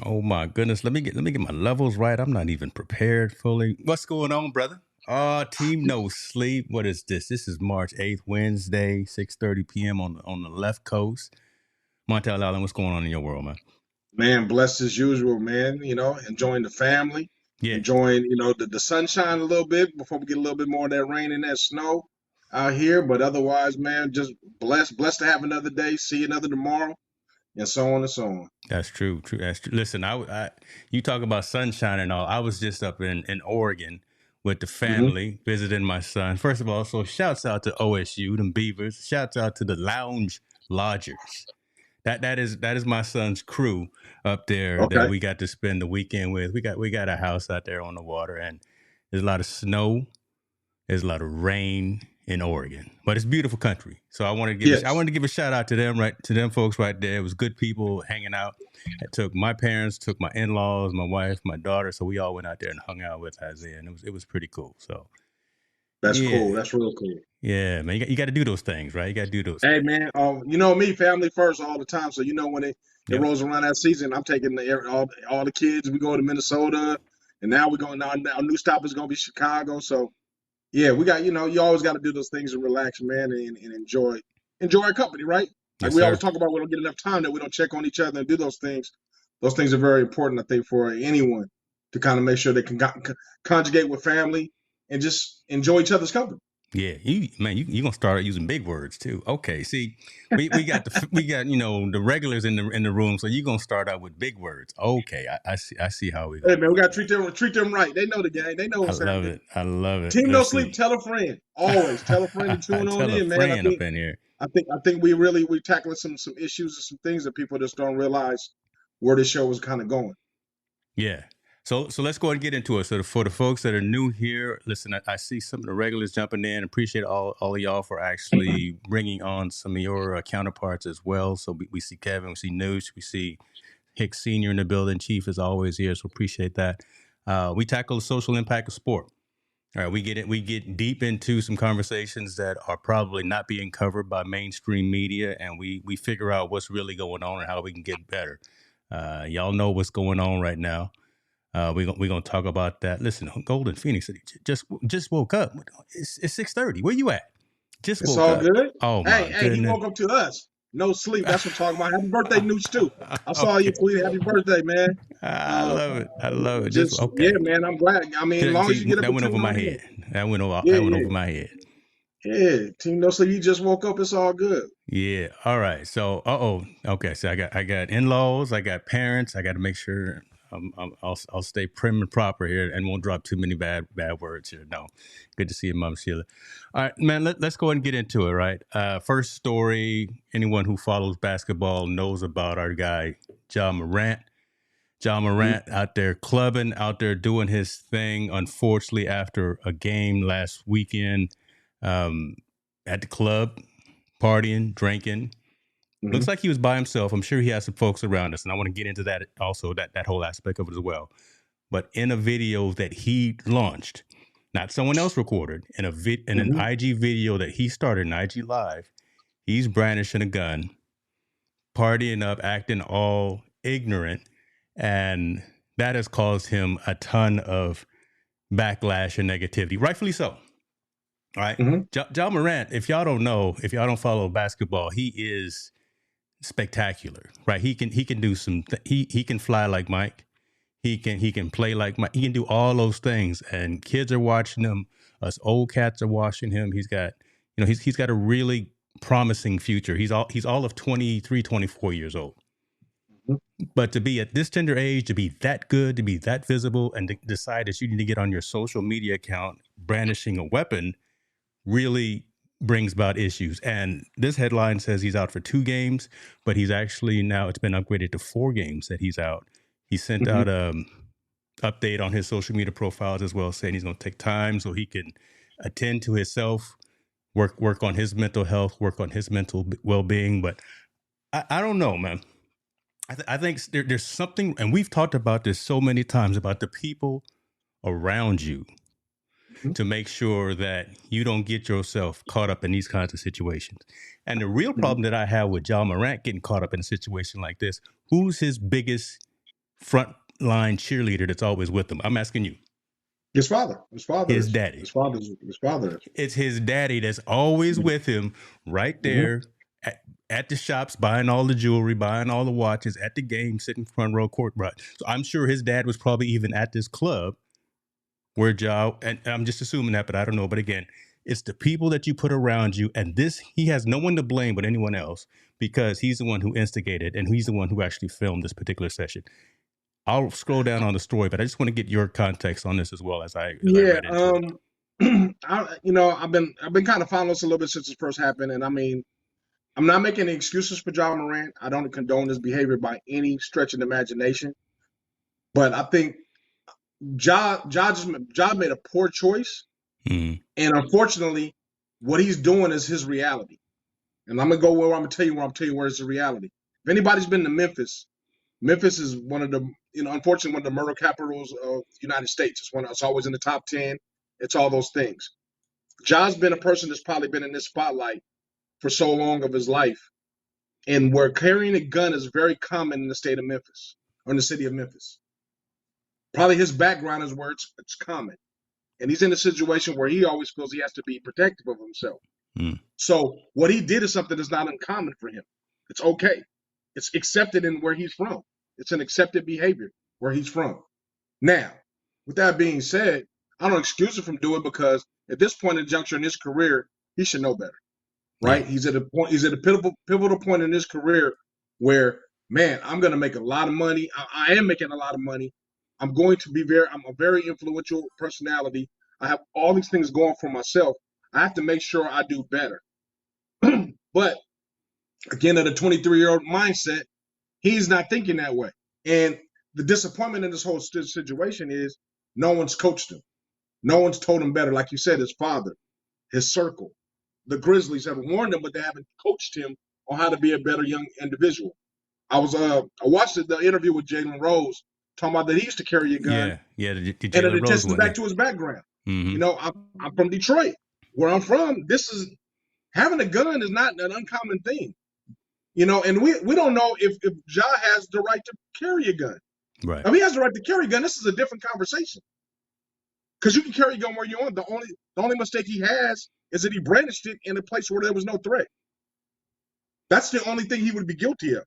Oh my goodness. Let me get my levels right. I'm not even prepared fully. What's going on, brother? Team No Sleep. What is this? This is March 8th, Wednesday, 6:30 p.m. on the left coast. Montel Allen, what's going on in your world, man? Man, blessed as usual, man. Enjoying the family, Yeah. enjoying, the sunshine a little bit before we get a little bit more of that rain and that snow out here. But otherwise, man, just blessed to have another day, see another tomorrow, and so on and so on. That's true. True. That's true. Listen, you talk about sunshine and all. I was just up in Oregon with the Hmm. family visiting my son. First of all, so shouts out to OSU, them Beavers. Shouts out to the Lounge Lodgers. That is my son's crew up there that Okay. we got to spend the weekend with. We got a house out there on the water, and there's a lot of snow. There's a lot of rain in Oregon, but it's beautiful country. So I Yes. wanted to give a shout out to them, right, to them folks right there. It was good people hanging out. I took my parents, took my in laws, my wife, my daughter. So we all went out there and hung out with Isaiah, and it was pretty cool. So That's yeah, cool. That's real cool. yeah, man, you got to do those things, right? You got to do those Hey, things. man, you know me, family first all the time. So when it Yep. rolls around that season, I'm taking all the kids. We go to Minnesota, and now we're going. Now our new stop is going to be Chicago. So yeah, we got, you always got to do those things and relax, man, and enjoy our company, right? Like Yes, we always sir. talk about, we don't get enough time that we don't check on each other and do those things. Those things are very important, I think, for anyone to kind of make sure they can conjugate with family and just enjoy each other's company. Yeah, you gonna start using big words too. Okay, see, we got the regulars in the room, so you gonna start out with big words. Okay, I see how we Hey, gonna man, we work got to that. treat them right. They know the game. They know I what's love happening. it. I love it. Team No Sleep. Listen, Tell a friend. Always tell a friend to tune on tell a in, man. friend up in here. I think we tackling some issues and some things that people just don't realize where the show was kind of going. Yeah. So let's go ahead and get into it. So for the folks that are new here, listen, I see some of the regulars jumping in. Appreciate all of y'all for actually bringing on some of your counterparts as well. So we see Kevin, we see Noosh, we see Hicks Senior in the building. Chief is always here, so appreciate that. We tackle the social impact of sport. All right, we get it. We get deep into some conversations that are probably not being covered by mainstream media, and we figure out what's really going on and how we can get better. Y'all know what's going on right now. We're gonna talk about that. Listen, Golden Phoenix City just woke up. It's 6:30. Where you at? Just It's woke all up. good. Oh my Hey, he goodness. woke up to us. No sleep. That's what I'm talking about. Happy birthday, Nooch, too. I saw you Okay. tweet. Happy birthday, man. I Uh, love it. I love it. Just just yeah, okay. man. I'm glad. I mean, as long as See, you get up that and went over tune my on in. head. That Yeah, went over yeah, my head. yeah. Team No Sleep. You just woke up. It's all good. Yeah. All right. So, okay. So I got in-laws. I got parents. I got to make sure I'll stay prim and proper here and won't drop too many bad words here. No. Good to see you, Mom Sheila. All right, man. Let's go ahead and get into it. Right. First story. Anyone who follows basketball knows about our guy John Morant. John Mhm. Morant out there clubbing, out there doing his thing. Unfortunately, after a game last weekend, um, at the club, partying, drinking. Looks Mhm. like he was by himself. I'm sure he has some folks around us, and I want to get into that also, that whole aspect of it as well. But in a video that he launched, not someone else recorded, in an Mhm. IG video that he started in IG Live, he's brandishing a gun, partying up, acting all ignorant, and that has caused him a ton of backlash and negativity, rightfully so. All right, Mhm. John Morant. If y'all don't know, if y'all don't follow basketball, he is spectacular, right? He can do he can fly like Mike. He can play like Mike. He can do all those things, and kids are watching him. Us old cats are watching him. He's got a really promising future. He's all of 23, 24 years old. Mhm. But to be at this tender age, to be that good, to be that visible, and to decide that you need to get on your social media account brandishing a weapon really brings about issues. And this headline says he's out for 2 games, but he's actually now it's been upgraded to 4 games that he's out. He sent Mhm. out a update on his social media profiles as well, saying he's going to take time so he can attend to himself, work on his mental health, work on his mental well being. But I don't know, man. I think there's something, and we've talked about this so many times about the people around you Mhm. to make sure that you don't get yourself caught up in these kinds of situations. And the real Mhm. problem that I have with John Morant getting caught up in a situation like this, who's his biggest front line cheerleader that's always with him? I'm asking you. His father. His father His is. daddy. His father is. It's his daddy that's always with him right there at the shops, buying all the jewelry, buying all the watches, at the game, sitting front row court. Right. So I'm sure his dad was probably even at this club where and I'm just assuming that, but I don't know. But again, it's the people that you put around you. And he has no one to blame but anyone else, because he's the one who instigated and he's the one who actually filmed this particular session. I'll scroll down on the story, but I just want to get your context on this as well as I read into it. I've been kind of following this a little bit since this first happened, and I mean, I'm not making any excuses for Ja Morant. I don't condone his behavior by any stretch of the imagination, but I think Ja made a poor choice, and unfortunately, what he's doing is his reality. And I'm gonna go where I'm gonna tell you where it's the reality. If anybody's been to Memphis, Memphis is one of the, unfortunately, one of the murder capitals of the United States. It's always in the top 10. It's all those things. Ja's been a person that's probably been in this spotlight for so long of his life, and where carrying a gun is very common in the state of Memphis, or in the city of Memphis. Probably his background is where it's common. And he's in a situation where he always feels he has to be protective of himself. So what he did is something that's not uncommon for him. It's okay. It's accepted in where he's from. It's an accepted behavior where he's from. Now, with that being said, I don't excuse him from doing it, because at this point in the juncture in his career, he should know better, right? Yeah. He's at a pivotal point in his career where, man, I'm going to make a lot of money. I am making a lot of money. I'm a very influential personality. I have all these things going for myself. I have to make sure I do better. But again, at a 23-year-old mindset, he's not thinking that way. And the disappointment in this whole situation is no one's coached him. No one's told him better. Like you said, his father, his circle. The Grizzlies have warned him, but they haven't coached him on how to be a better young individual. I watched the interview with Jalen Rose, talking about that he used to carry a gun. Yeah, and it attests back to his background. Mm-hmm. I'm from Detroit. Where I'm from, having a gun is not an uncommon thing. And we don't know if Ja has the right to carry a gun. Right. If he has the right to carry a gun, this is a different conversation. Because you can carry a gun where you want. The only mistake he has is that he brandished it in a place where there was no threat. That's the only thing he would be guilty of.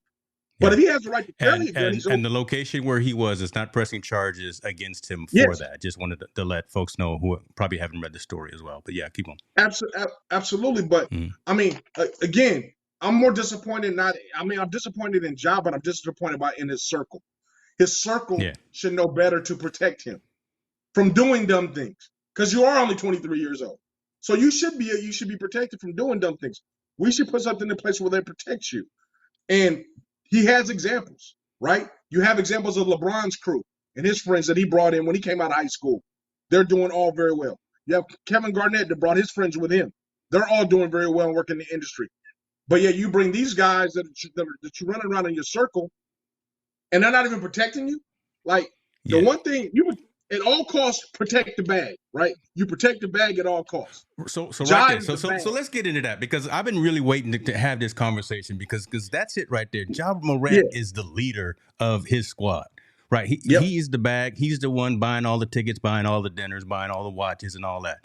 But if he has the right to carry a gun, and the location where he was is not pressing charges against him for that. Just wanted to let folks know who probably haven't read the story as well. But yeah, keep on. Absolutely. But I mean, again, I'm more disappointed. I'm disappointed in Ja, but I'm disappointed in his circle. His circle should know better to protect him from doing dumb things, because you are only 23 years old. So you should be protected from doing dumb things. We should put something in place where they protect you. And he has examples, right? You have examples of LeBron's crew and his friends that he brought in when he came out of high school. They're doing all very well. You have Kevin Garnett that brought his friends with him. They're all doing very well and working in the industry. But yeah, you bring these guys that you run around in your circle, and they're not even protecting you. Like, the one thing you would, at all costs, protect the bag, right? You protect the bag at all costs. So right there. So let's get into that, because I've been really waiting to have this conversation, because that's it right there. Ja Morant is the leader of his squad, right? He's the bag. He's the one buying all the tickets, buying all the dinners, buying all the watches and all that.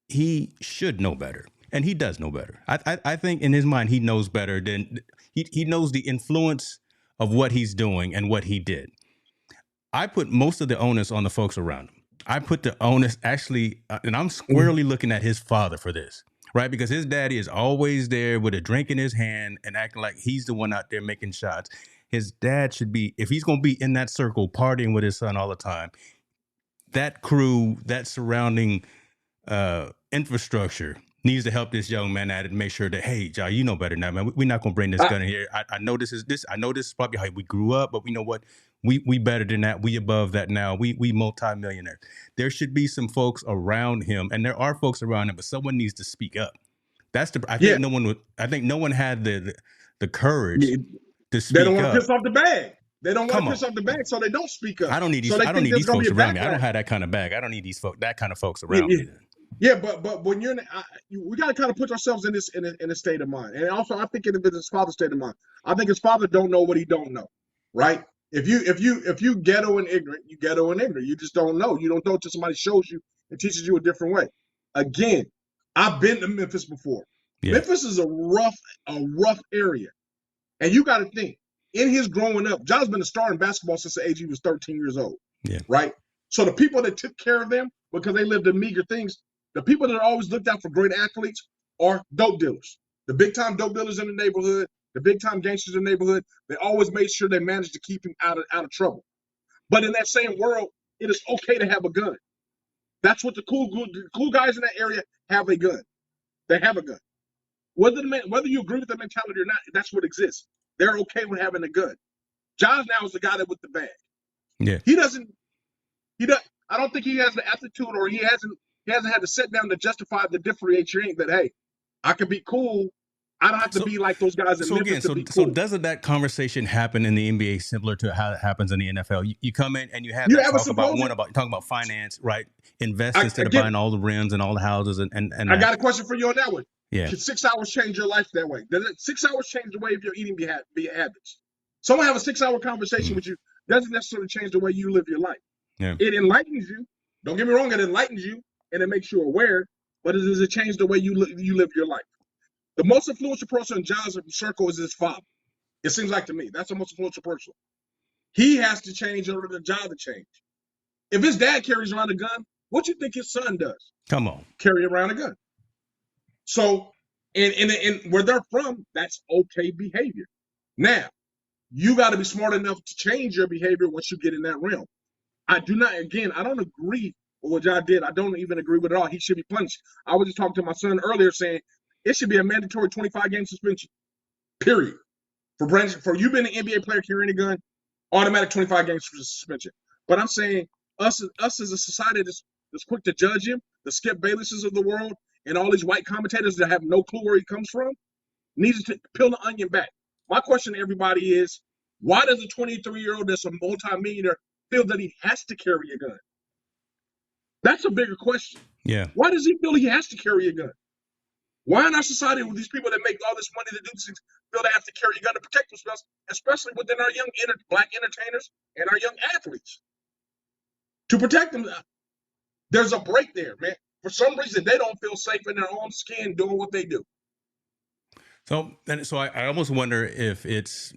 He should know better. And he does know better. I think in his mind, he knows better than he knows the influence of what he's doing and what he did. I put most of the onus on the folks around him. I put the onus actually, and I'm squarely looking at his father for this, right? Because his daddy is always there with a drink in his hand and acting like he's the one out there making shots. His dad should be, if he's going to be in that circle partying with his son all the time, that crew, that surrounding infrastructure needs to help this young man at it and make sure that, hey, Ja, you know better now, man. We're not going to bring this gun in here. I know this is this. I know this is probably how we grew up, but we know what? We better than that. We above that now. We multimillionaires. There should be some folks around him, and there are folks around him, but someone needs to speak up. That's I think no one had the courage to speak up. They don't want to piss off the bag. They don't want to piss off the bag, so they don't speak up. I don't need these folks around me. I don't have that kind of bag. I don't need that kind of folks around me. Yeah, but when we got to kind of put ourselves in a state of mind, and also I think it's his father's state of mind. I think his father don't know what he don't know, right? If you ghetto and ignorant, you ghetto and ignorant. You just don't know. You don't know until somebody shows you and teaches you a different way. Again, I've been to Memphis before. Yeah. Memphis is a rough area. And you got to think, in his growing up, John's been a star in basketball since the age he was 13 years old. Yeah. Right? So the people that took care of them because they lived in meager things, the people that always looked out for great athletes are dope dealers. The big time dope dealers in the neighborhood, the big time gangsters in the neighborhood, they always made sure they managed to keep him out of trouble. But in that same world, it is okay to have a gun. That's what the cool guys in that area have a gun. They have a gun. Whether you agree with the mentality or not, that's what exists. They're okay with having a gun. Johns now is the guy that with the bag. Yeah. He doesn't. I don't think he has the aptitude, or he hasn't had to sit down to justify the differentiating that, hey, I can be cool. I don't have to be like those guys in Memphis to be cool. So doesn't that conversation happen in the NBA similar to how it happens in the NFL? You come in and you have that talk about talking about finance, right? Invest instead of buying all the rims and all the houses and I got a question for you on that one. Yeah. Can 6 hours change your life that way? Does it 6 hours change the way of your eating habits? Someone have a 6-hour conversation with you doesn't necessarily change the way you live your life. Yeah. It enlightens you. Don't get me wrong, it enlightens you and it makes you aware, but does it change the way you live your life? The most influential person in John's circle is his father. It seems like to me. That's the most influential person. He has to change in order for John to change. If his dad carries around a gun, what do you think his son does? Come on. Carry around a gun. So, and where they're from, that's okay behavior. Now, you got to be smart enough to change your behavior once you get in that realm. I don't agree with what John did. I don't even agree with it all. He should be punished. I was just talking to my son earlier saying it should be a mandatory 25-game suspension, period. For you being an NBA player carrying a gun, automatic 25 games suspension. But I'm saying us as a society that's quick to judge him, the Skip Baylesses of the world, and all these white commentators that have no clue where he comes from, needs to peel the onion back. My question to everybody is, why does a 23-year-old that's a multi-millionaire feel that he has to carry a gun? That's a bigger question. Yeah. Why does he feel he has to carry a gun? Why in our society with these people that make all this money to do things feel they have to carry a gun to protect themselves, especially within our young black entertainers and our young athletes? To protect them, there's a break there, man. For some reason, they don't feel safe in their own skin doing what they do. So I almost wonder if it's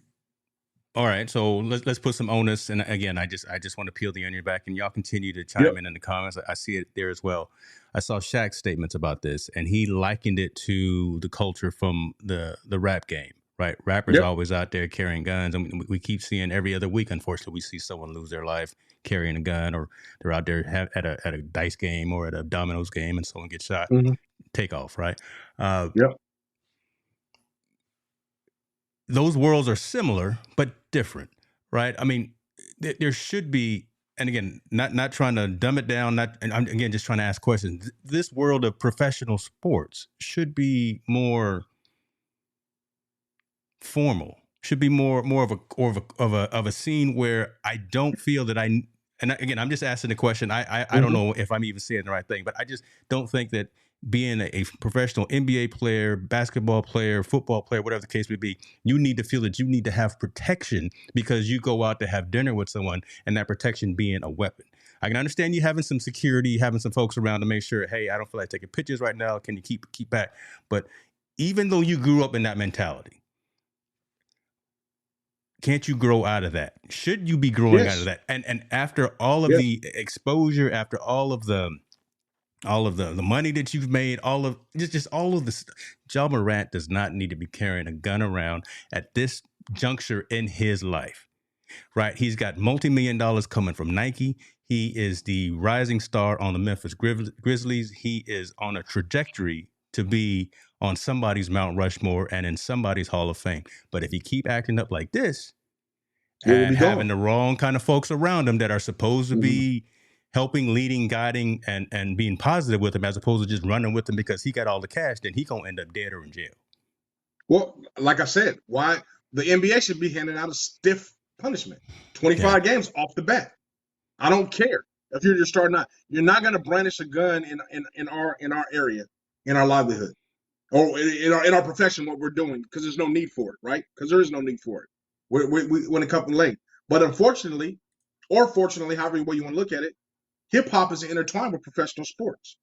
all right. So let's put some onus. And again, I just want to peel the onion back, and y'all continue to chime in the comments. I see it there as well. I saw Shaq's statements about this, and he likened it to the culture from the rap game. Right, rappers always out there carrying guns, and we keep seeing every other week. Unfortunately, we see someone lose their life carrying a gun, or they're out there at a dice game or at a dominoes game, and someone gets shot. Take off, right? Those worlds are similar but different, right? I mean, there should be, and again, not trying to dumb it down. And I'm again just trying to ask questions. This world of professional sports should be more formal, should be more of a scene where I don't feel that and again, I'm just asking the question. I don't know if I'm even saying the right thing, but I just don't think that being a professional NBA player, basketball player, football player, whatever the case may be, you need to feel that you need to have protection because you go out to have dinner with someone, and that protection being a weapon. I can understand you having some security, having some folks around to make sure, hey, I don't feel like taking pictures right now. Can you keep back? But even though you grew up in that mentality, can't you grow out of that? Should you be growing out of that? And after all of the exposure, after all of the money that you've made, all of this, Ja Morant does not need to be carrying a gun around at this juncture in his life, right? He's got multi-million-dollar coming from Nike. He is the rising star on the Memphis Grizzlies. He is on a trajectory to be on somebody's Mount Rushmore and in somebody's Hall of Fame. But if he keep acting up like this and having the wrong kind of folks around him that are supposed to be helping, leading, guiding, and being positive with him as opposed to just running with him because he got all the cash, then he going to end up dead or in jail. Well, like I said, why the NBA should be handing out a stiff punishment, 25 games off the bat. I don't care if you're just starting out. You're not going to brandish a gun in our area, in our livelihood, or in our profession, what we're doing, because there's no need for it, right? Because there is no need for it. When it comes to late, But unfortunately, or fortunately, however way you want to look at it, hip hop is intertwined with professional sports.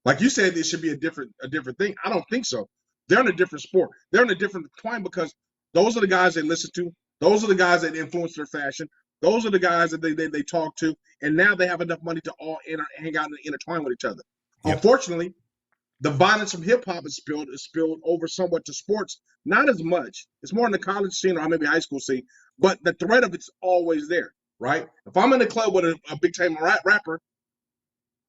Like you said, it should be a different thing. I don't think so. They're in a different sport. They're in a different twine because those are the guys they listen to. Those are the guys that influence their fashion. Those are the guys that they talk to, and now they have enough money to all hang out and intertwine with each other. Yep. Unfortunately, the violence from hip hop is spilled over somewhat to sports. Not as much. It's more in the college scene or maybe high school scene, but the threat of it's always there, right? If I'm in a club with a big time rapper,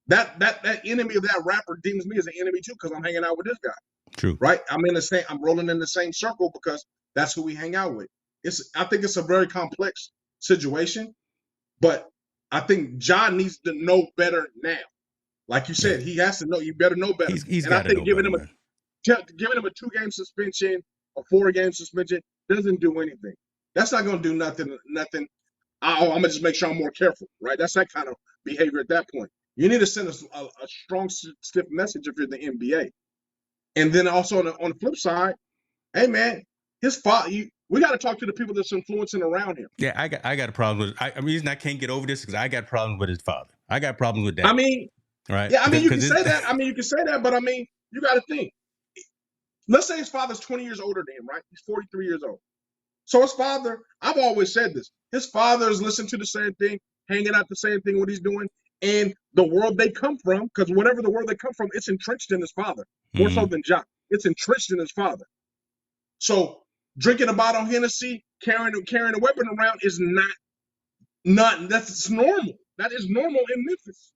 that enemy of that rapper deems me as an enemy too because I'm hanging out with this guy. True. Right? I'm rolling in the same circle because that's who we hang out with. I think it's a very complex situation, but I think John needs to know better now. Like you said, he has to know. You better know better. He's and I think giving him a 2-game suspension, a 4-game suspension doesn't do anything. That's not going to do nothing. I'm gonna just make sure I'm more careful. Right? That's that kind of behavior at that point. You need to send a strong, stiff message if you're the NBA. And then also on the flip side, hey man, his father. We got to talk to the people that's influencing around him. Yeah, I got a problem with. The reason I can't get over this because I got problems with his father. I got problems with that. I mean, right? Yeah, I mean, you can say that. You can say that, but I mean, you got to think. Let's say his father's 20 years older than him, right? He's 43 years old. So his father, I've always said this. His father is listening to the same thing, hanging out the same thing, what he's doing, and the world they come from, because whatever the world they come from, it's entrenched in his father more so than John. It's entrenched in his father. So drinking a bottle of Hennessy, carrying a weapon around is that's normal. That is normal in Memphis.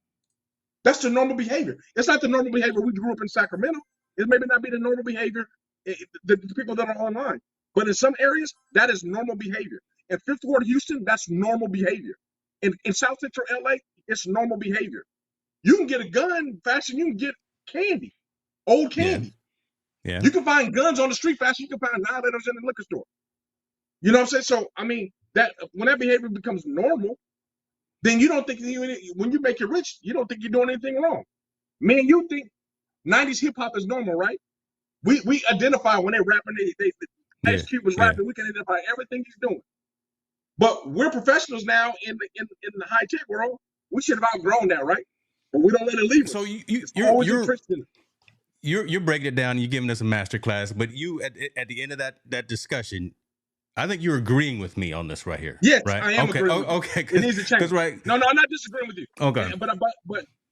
That's the normal behavior. It's not the normal behavior we grew up in Sacramento. It may not be the normal behavior, the people that are online. But in some areas, that is normal behavior. In Fifth Ward, Houston, that's normal behavior. In South Central LA, it's normal behavior. You can get a gun faster than you can get candy, old candy. Yeah. You can find guns on the street faster. You can find 9-letters in the liquor store. You know what I'm saying? So, I mean, that when that behavior becomes normal, then you don't think when you make it rich, you don't think you're doing anything wrong. Man, you think 90s hip hop is normal, right? We identify when they're rapping, Ice Cube was rapping, we can identify everything he's doing. But we're professionals now in the high tech world. We should have outgrown that, right? But we don't let it leave us. So you're breaking it down and you're giving us a master class, but you at the end of that discussion, I think you're agreeing with me on this right here. Yes, right? I am agreeing with you. Okay. It needs to change. Right. No, I'm not disagreeing with you. Okay.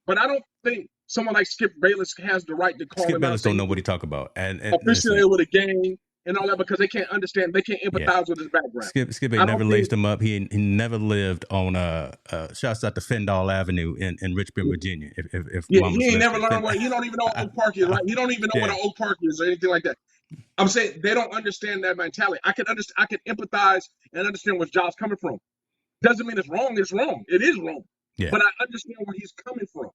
But I don't think someone like Skip Bayless has the right to call Skip him Bayless out. Don't know what he talk about. And officially with a gang and all that because they can't understand, they can't empathize with his background. Skip never laced him up. He never lived on shouts out to Fendall Avenue in Richmond, Virginia. If he ain't never learned what you don't even know what Oak Park is, right? You don't even know what an Oak Park is or anything like that. I'm saying they don't understand that mentality. I can empathize and understand where John's coming from. Doesn't mean it's wrong. It's wrong. It is wrong. Yeah. But I understand where he's coming from.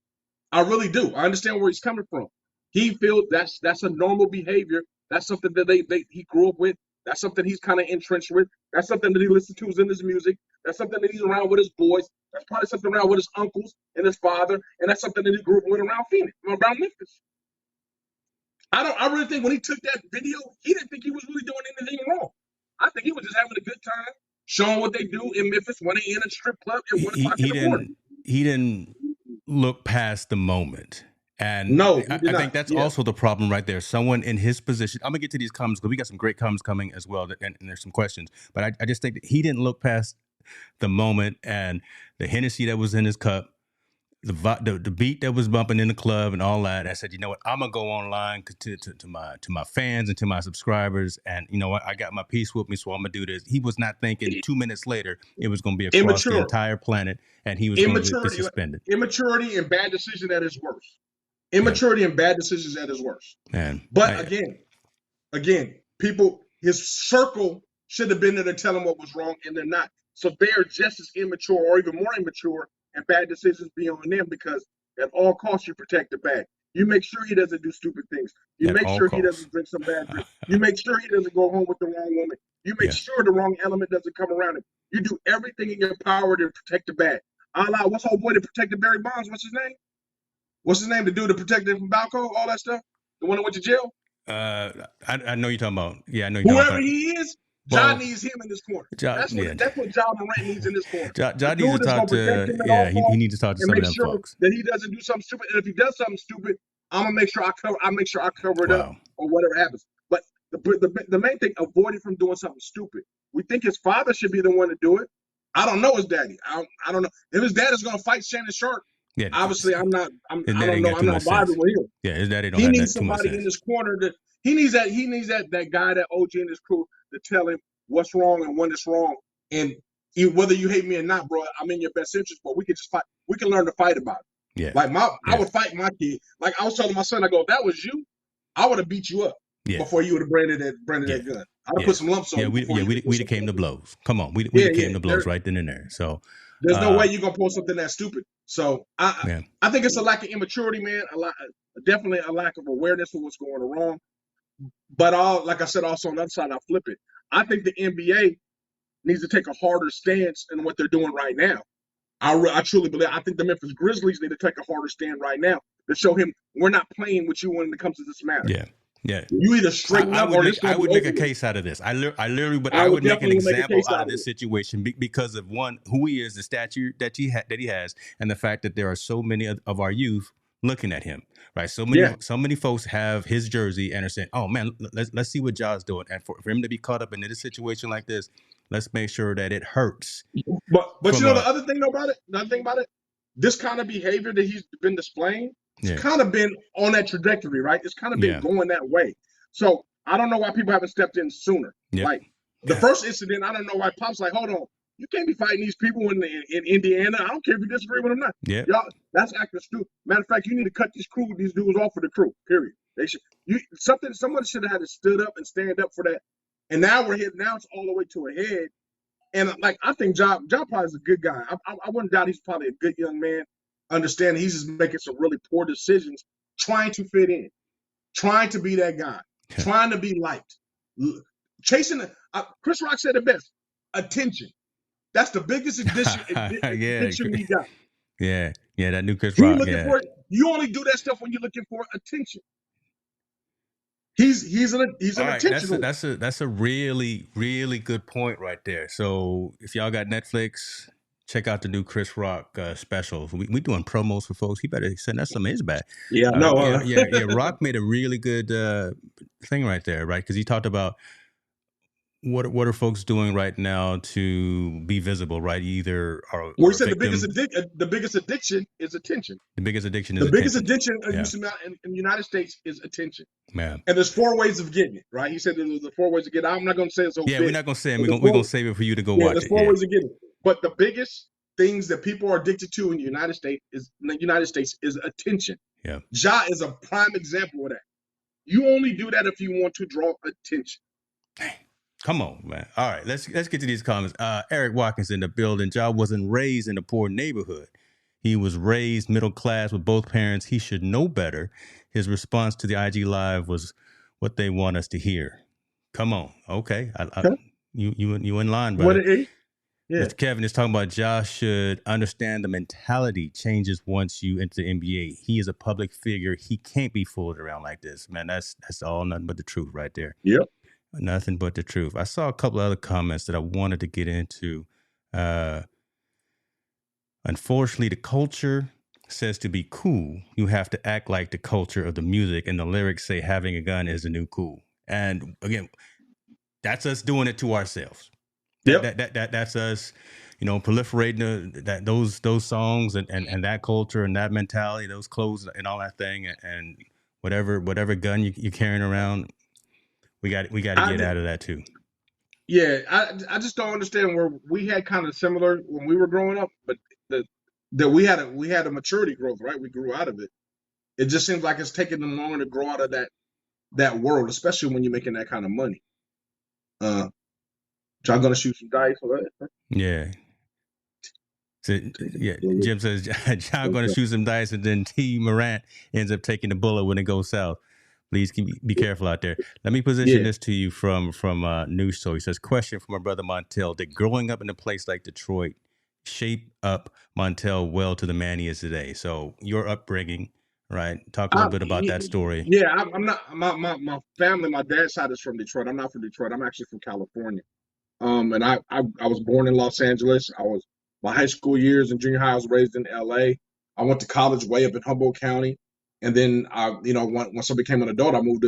I really do. I understand where he's coming from. He feels that's a normal behavior. That's something that he grew up with. That's something he's kind of entrenched with. That's something that he listens to in his music. That's something that he's around with his boys. That's probably something around with his uncles and his father. And that's something that he grew up with around Phoenix, around Memphis. I really think when he took that video, he didn't think he was really doing anything wrong. I think he was just having a good time, showing what they do in Memphis when they in a strip club at 1 o'clock in the morning. He didn't look past the moment. And no, I think that's also the problem right there. Someone in his position, I'm going to get to these comments because we got some great comments coming as well, and there's some questions. But I just think that he didn't look past the moment and the Hennessy that was in his cup, the beat that was bumping in the club and all that. I said, you know what, I'm going to go online to my fans and to my subscribers. And you know what, I got my piece with me, so I'm going to do this. He was not thinking 2 minutes later it was going to be across the entire planet and he was going to be suspended. Immaturity and bad decision at his worst. Immaturity and bad decisions at his worst. But again, people, his circle should have been there to tell him what was wrong, and they're not. So they're just as immature or even more immature, and bad decisions be on them because at all costs you protect the bag. You make sure he doesn't do stupid things. You make sure he doesn't drink some bad drink. You make sure he doesn't go home with the wrong woman. You make sure the wrong element doesn't come around him. You do everything in your power to protect the bag. What's old boy that protected Barry Bonds? What's his name? What's his name? The dude that protected him from Balco, all that stuff? The one that went to jail? I know you're talking about. Yeah, I know you're talking about. Whoever he is, Ja Well, needs him in this corner. Ja, That's yeah, what Ja Morant needs in this corner. Ja A needs to dude that's talk gonna protect to. him at Yeah, all he costs needs to talk to and some of make them sure folks. that he doesn't do something stupid. And if he does something stupid, I'm gonna make sure I make sure I cover it up Wow. or whatever happens. But the main thing, avoid him from doing something stupid. We think his father should be the one to do it. I don't know his daddy. I don't know if his dad is gonna fight Shannon Sharp. Yeah, Obviously, I'm not. his I daddy don't ain't know. got I'm too not much sense. vibing with him. Yeah, his daddy don't He have needs too much somebody in sense. this corner that he needs that guy, that OG in his crew to tell him what's wrong and when it's wrong. And whether you hate me or not, bro, I'm in your best interest. But we can just fight. We can learn to fight about it. Yeah, Like I yeah, would fight my kid. Like I was telling my son, I go, if that was you, I would have beat you up yeah, before you would have branded yeah, that gun. I'd have yeah, put some lumps on yeah. you before you We put something came to on me. blows. Come on, we Yeah, came yeah. to blows right then and there. So, There's no way you're gonna pull something that stupid. So yeah, I think it's a lack of immaturity, man. Definitely a lack of awareness for what's going wrong. But like I said, also on the other side, I flip it. I think the NBA needs to take a harder stance in what they're doing right now. I truly believe. I think the Memphis Grizzlies need to take a harder stand right now to show him we're not playing with you when it comes to this matter. yeah, yeah. You either straighten up or this I going to would be make a over with. case out of this. I literally, but I I would would make an definitely make a example case out out of of this it. situation because of one, who he is, the stature that he has, and the fact that there are so many of our youth looking at him. Right, so many folks have his jersey and are saying, "Oh man, let's see what Ja's doing." And for him to be caught up in a situation like this, let's make sure that it hurts. But you know the other thing about it, this kind of behavior that he's been displaying, it's kind of been on that trajectory, right? It's kind of been going that way. So I don't know why people haven't stepped in sooner. Yep. Like the first incident, I don't know why Pop's like, hold on, you can't be fighting these people in Indiana. I don't care if you disagree with them or not. Yeah, y'all, that's acting stupid. Matter of fact, you need to cut these dudes off of the crew. Period. They should. Someone should have had to stood up and stand up for that. And now we're here. Now it's all the way to a head. And like I think Ja probably is a good guy. I wouldn't doubt he's probably a good young man. Understand he's just making some really poor decisions, trying to fit in, trying to be that guy, trying to be liked, chasing. Chris Rock said it best: attention. That's the biggest addiction we got. Yeah, that new Chris Rock. You only do that stuff when you're looking for attention. He's an attention. That's a really, really good point right there. So if y'all got Netflix, check out the new Chris Rock special. We doing promos for folks. He better send us some of his back. Yeah, Rock made a really good thing right there, right? Because he talked about what are folks doing right now to be visible, right? Either are he said the biggest addiction is attention. The biggest addiction is the biggest addiction in the United States is attention. Man. And there's 4 ways of getting it, right? He said there's 4 ways to get it. I'm not going to say it's we're not going to say it. We're going to save it for you to go watch it. There's 4 ways to get it. But the biggest things that people are addicted to in the United States is attention. Yeah. Ja is a prime example of that. You only do that if you want to draw attention. Come on, man. All right, let's get to these comments. Eric Watkins in the building. Ja wasn't raised in a poor neighborhood. He was raised middle class with both parents. He should know better. His response to the IG Live was what they want us to hear. Come on. Okay. You in line, brother. Yeah. Mr. Kevin is talking about Ja should understand the mentality changes once you enter the NBA. He is a public figure. He can't be fooled around like this. Man, that's all nothing but the truth right there. Yep. Nothing but the truth. I saw a couple of other comments that I wanted to get into. Unfortunately, the culture says to be cool, you have to act like the culture of the music, and the lyrics say having a gun is the new cool. And again, that's us doing it to ourselves. That's us, proliferating those songs and that culture and that mentality, those clothes and all that thing, and whatever gun you're carrying around. We got to get out of that too. Yeah, I just don't understand where we had kind of similar when we were growing up, but that we had a maturity growth, right? We grew out of it. It just seems like it's taking them longer to grow out of that world, especially when you're making that kind of money. Y'all gonna shoot some dice for that? Yeah. So, Jim says John gonna shoot some dice, and then T. Morant ends up taking the bullet when it goes south. Please be careful out there. Let me position this to you from News Show. He says, question from my brother Montel. Did growing up in a place like Detroit shape up Montel well to the man he is today? So your upbringing, right? Talk a little bit about that story. Yeah, I'm not. My family, my dad's side is from Detroit. I'm not from Detroit. I'm actually from California. And I was born in Los Angeles. I was my high school years and junior high. I was raised in L.A. I went to college way up in Humboldt County, and then once I became an adult, I moved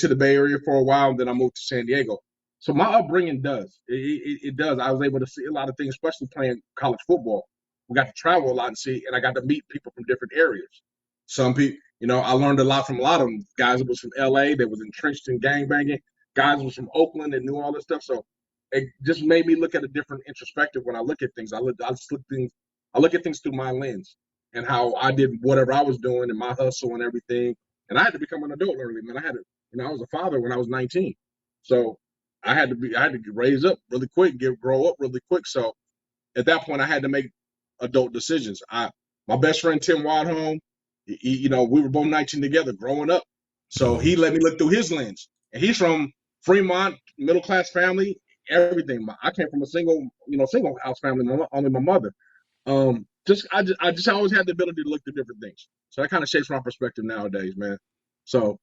to the Bay Area for a while, and then I moved to San Diego. So my upbringing it does. I was able to see a lot of things, especially playing college football. We got to travel a lot and see, and I got to meet people from different areas. Some people, I learned a lot from a lot of them. Guys that was from L.A. that was entrenched in gang banging. Guys that was from Oakland that knew all this stuff. So it just made me look at a different introspective when I look at things. I look at things through my lens and how I did whatever I was doing and my hustle and everything. And I had to become an adult early, man. I was a father when I was 19. So I had to raise up really quick, grow up really quick. So at that point I had to make adult decisions. My best friend Tim Wadholm, we were both 19 together growing up. So he let me look through his lens. And he's from Fremont, middle class family, everything. I came from a single house family, only my mother. I just always had the ability to look through different things. So that kind of shapes my perspective nowadays, man. So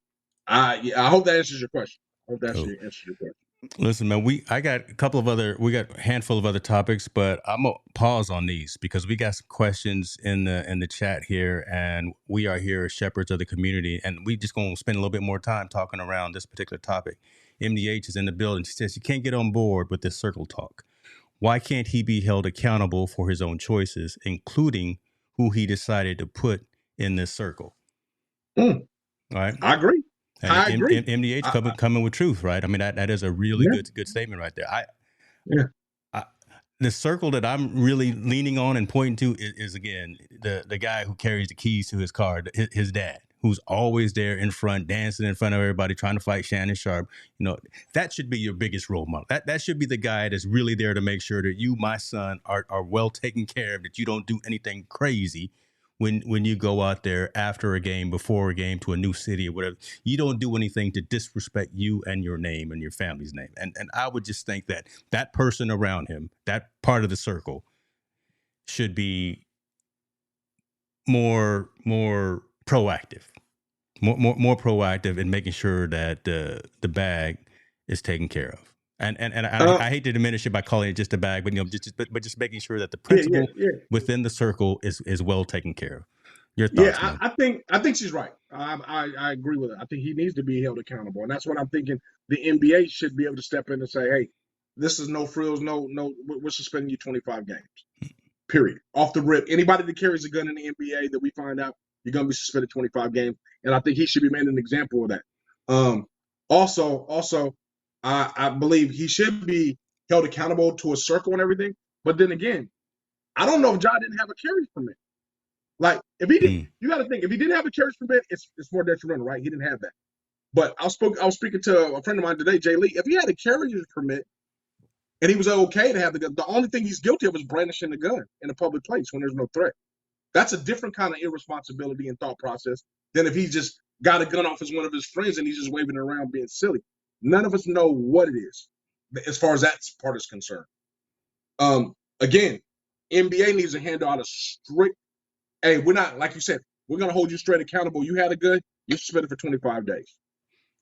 I hope that answers your question. I hope that answers your question. Listen, man, we got a handful of other topics, but I'm gonna pause on these because we got some questions in the chat here, and we are here as shepherds of the community, and we just gonna spend a little bit more time talking around this particular topic. MDH is in the building. She says she can't get on board with this circle talk. Why can't he be held accountable for his own choices, including who he decided to put in this circle? All right, I agree. And I agree. MDH coming with truth, right? I mean, that is a really good statement right there. The circle that I'm really leaning on and pointing to is again the guy who carries the keys to his car, his dad, who's always there in front, dancing in front of everybody, trying to fight Shannon Sharp. That should be your biggest role model. That should be the guy that's really there to make sure that you, my son, are well taken care of, that you don't do anything crazy when you go out there after a game, before a game, to a new city or whatever. You don't do anything to disrespect you and your name and your family's name. And I would just think that person around him, that part of the circle, should be more proactive, more proactive in making sure that the bag is taken care of. And I hate to diminish it by calling it just a bag, but just making sure that the principle within the circle is well taken care of. Your thoughts, man? I think she's right. I agree with her. I think he needs to be held accountable, and that's what I'm thinking. The NBA should be able to step in and say, "Hey, this is no frills, no, we're suspending you 25 games, period, off the rip. Anybody that carries a gun in the NBA that we find out, you're going to be suspended 25 games." And I think he should be made an example of that. Also, I believe he should be held accountable to a circle and everything. But then again, I don't know if Ja didn't have a carriage permit. Like if he did, you got to think if he didn't have a carriage permit, it's more detrimental, right? He didn't have that. But I was speaking to a friend of mine today, Jay Lee. If he had a carriage permit and he was okay to have the gun, the only thing he's guilty of is brandishing the gun in a public place when there's no threat. That's a different kind of irresponsibility and thought process than if he just got a gun off as one of his friends and he's just waving it around being silly. None of us know what it is as far as that part is concerned. Again, NBA needs to handle out a strict, hey, we're not, like you said, we're going to hold you straight accountable. You had a gun, you're suspended for 25 days,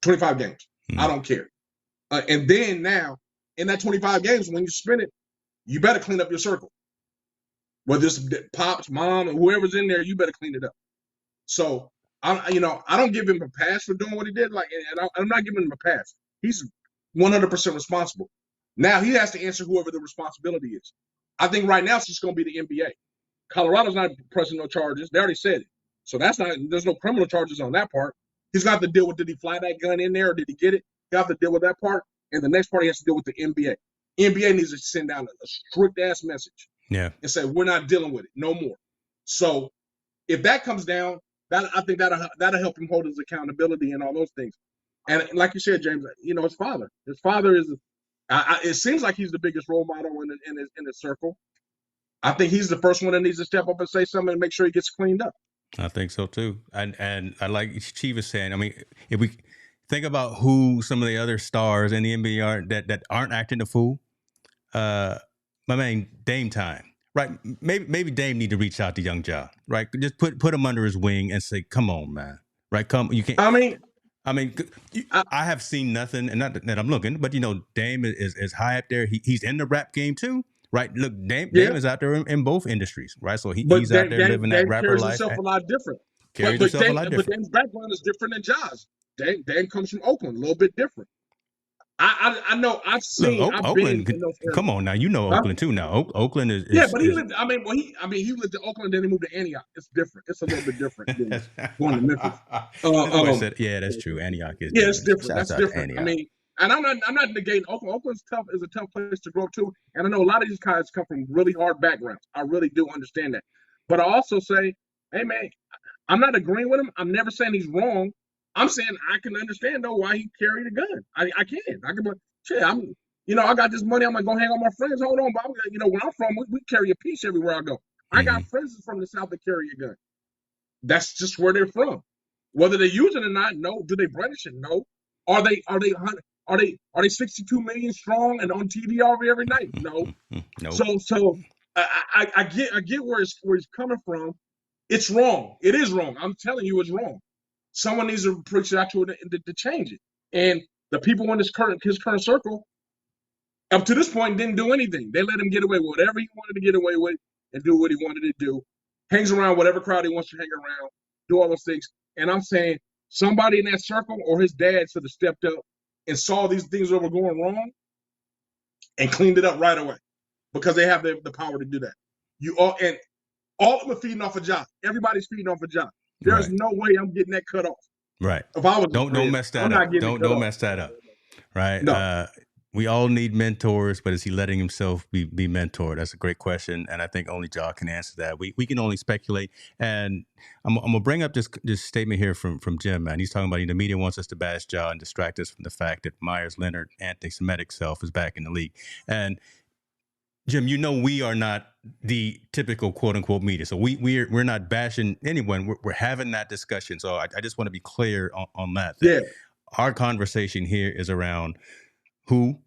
25 games. I don't care. And then now, in that 25 games, when you spend it, you better clean up your circle. Whether it's Pops, Mom, or whoever's in there, you better clean it up. So, I don't give him a pass for doing what he did. And I'm not giving him a pass. He's 100% responsible. Now he has to answer whoever the responsibility is. I think right now it's just going to be the NBA. Colorado's not pressing no charges. They already said it. So there's no criminal charges on that part. He's got to deal with, did he fly that gun in there or did he get it? He has to deal with that part. And the next part he has to deal with the NBA. NBA needs to send down a strict ass message. Yeah. And say, we're not dealing with it no more. So if that comes down, I think that'll help him hold his accountability and all those things. And like you said, James, his father. His father is. It seems like he's the biggest role model in his circle. I think he's the first one that needs to step up and say something and make sure he gets cleaned up. I think so too. And I like Chief is saying. I mean, if we think about who some of the other stars in the NBA are that aren't acting the fool, my man Dame Time. right? Maybe Dame need to reach out to young Ja, right? Just put him under his wing and say, "Come on, man, right? Come, you can't." I mean, I mean, I have seen nothing, and not that I'm looking, but Dame is high up there. He's in the rap game too, right? Look, Dame yeah, is out there in both industries, right? So but he's out there living that Dame rapper carries life, himself a lot different. carries himself a lot But different. Dame's background is different than Ja's. Dame comes from Oakland, a little bit different. I know Look, I've been Oakland. in those Come areas. on now, Huh? Oakland too. Now Oakland Yeah, is but he is. lived. I mean, he lived in Oakland, then he moved to Antioch. It's different. It's a little bit different than going to Memphis. This boy said, "Yeah, that's true. Antioch is Yeah, it's different." different. Shouts That's out to different. I Antioch. mean, and I'm not negating Oakland. Oakland's tough is a tough place to grow too. And I know a lot of these guys come from really hard backgrounds. I really do understand that. But I also say, hey man, I'm not agreeing with him. I'm never saying he's wrong. I'm saying I can understand though why he carried a gun. I can. I can. Shit, I got this money. I'm gonna go hang out with my friends. Hold on, but where I'm from, we carry a piece everywhere I go. I got Mm-hmm. friends from the South that carry a gun. That's just where they're from. Whether they use it or not, no. Do they brandish it? No. Are they 62 million strong and on TV every night? No. Nope. So I get where he's coming from. It's wrong. It is wrong. I'm telling you, it's wrong. Someone needs to preach it out to change it. And the people in his current circle, up to this point, didn't do anything. They let him get away with whatever he wanted to get away with and do what he wanted to do. Hangs around whatever crowd he wants to hang around, do all those things. And I'm saying somebody in that circle or his dad should have stepped up and saw these things that were going wrong and cleaned it up right away because they have the power to do that. All of them are feeding off a job. Everybody's feeding off a job. There's Right. no way I'm getting that cut off. Right. If I was Don't mess that I'm up. not getting it cut Don't off. mess that up. Right. No. We all need mentors, but is he letting himself be mentored? That's a great question, and I think only Ja can answer that. We can only speculate, and I'm gonna bring up this statement here from Jim. Man, he's talking about the media wants us to bash Ja and distract us from the fact that Myers Leonard anti-Semitic self is back in the league. And Jim, we are not the typical quote unquote media, so we're not bashing anyone. We're having that discussion. So I just want to be clear on that. Yeah. Our conversation here is around who,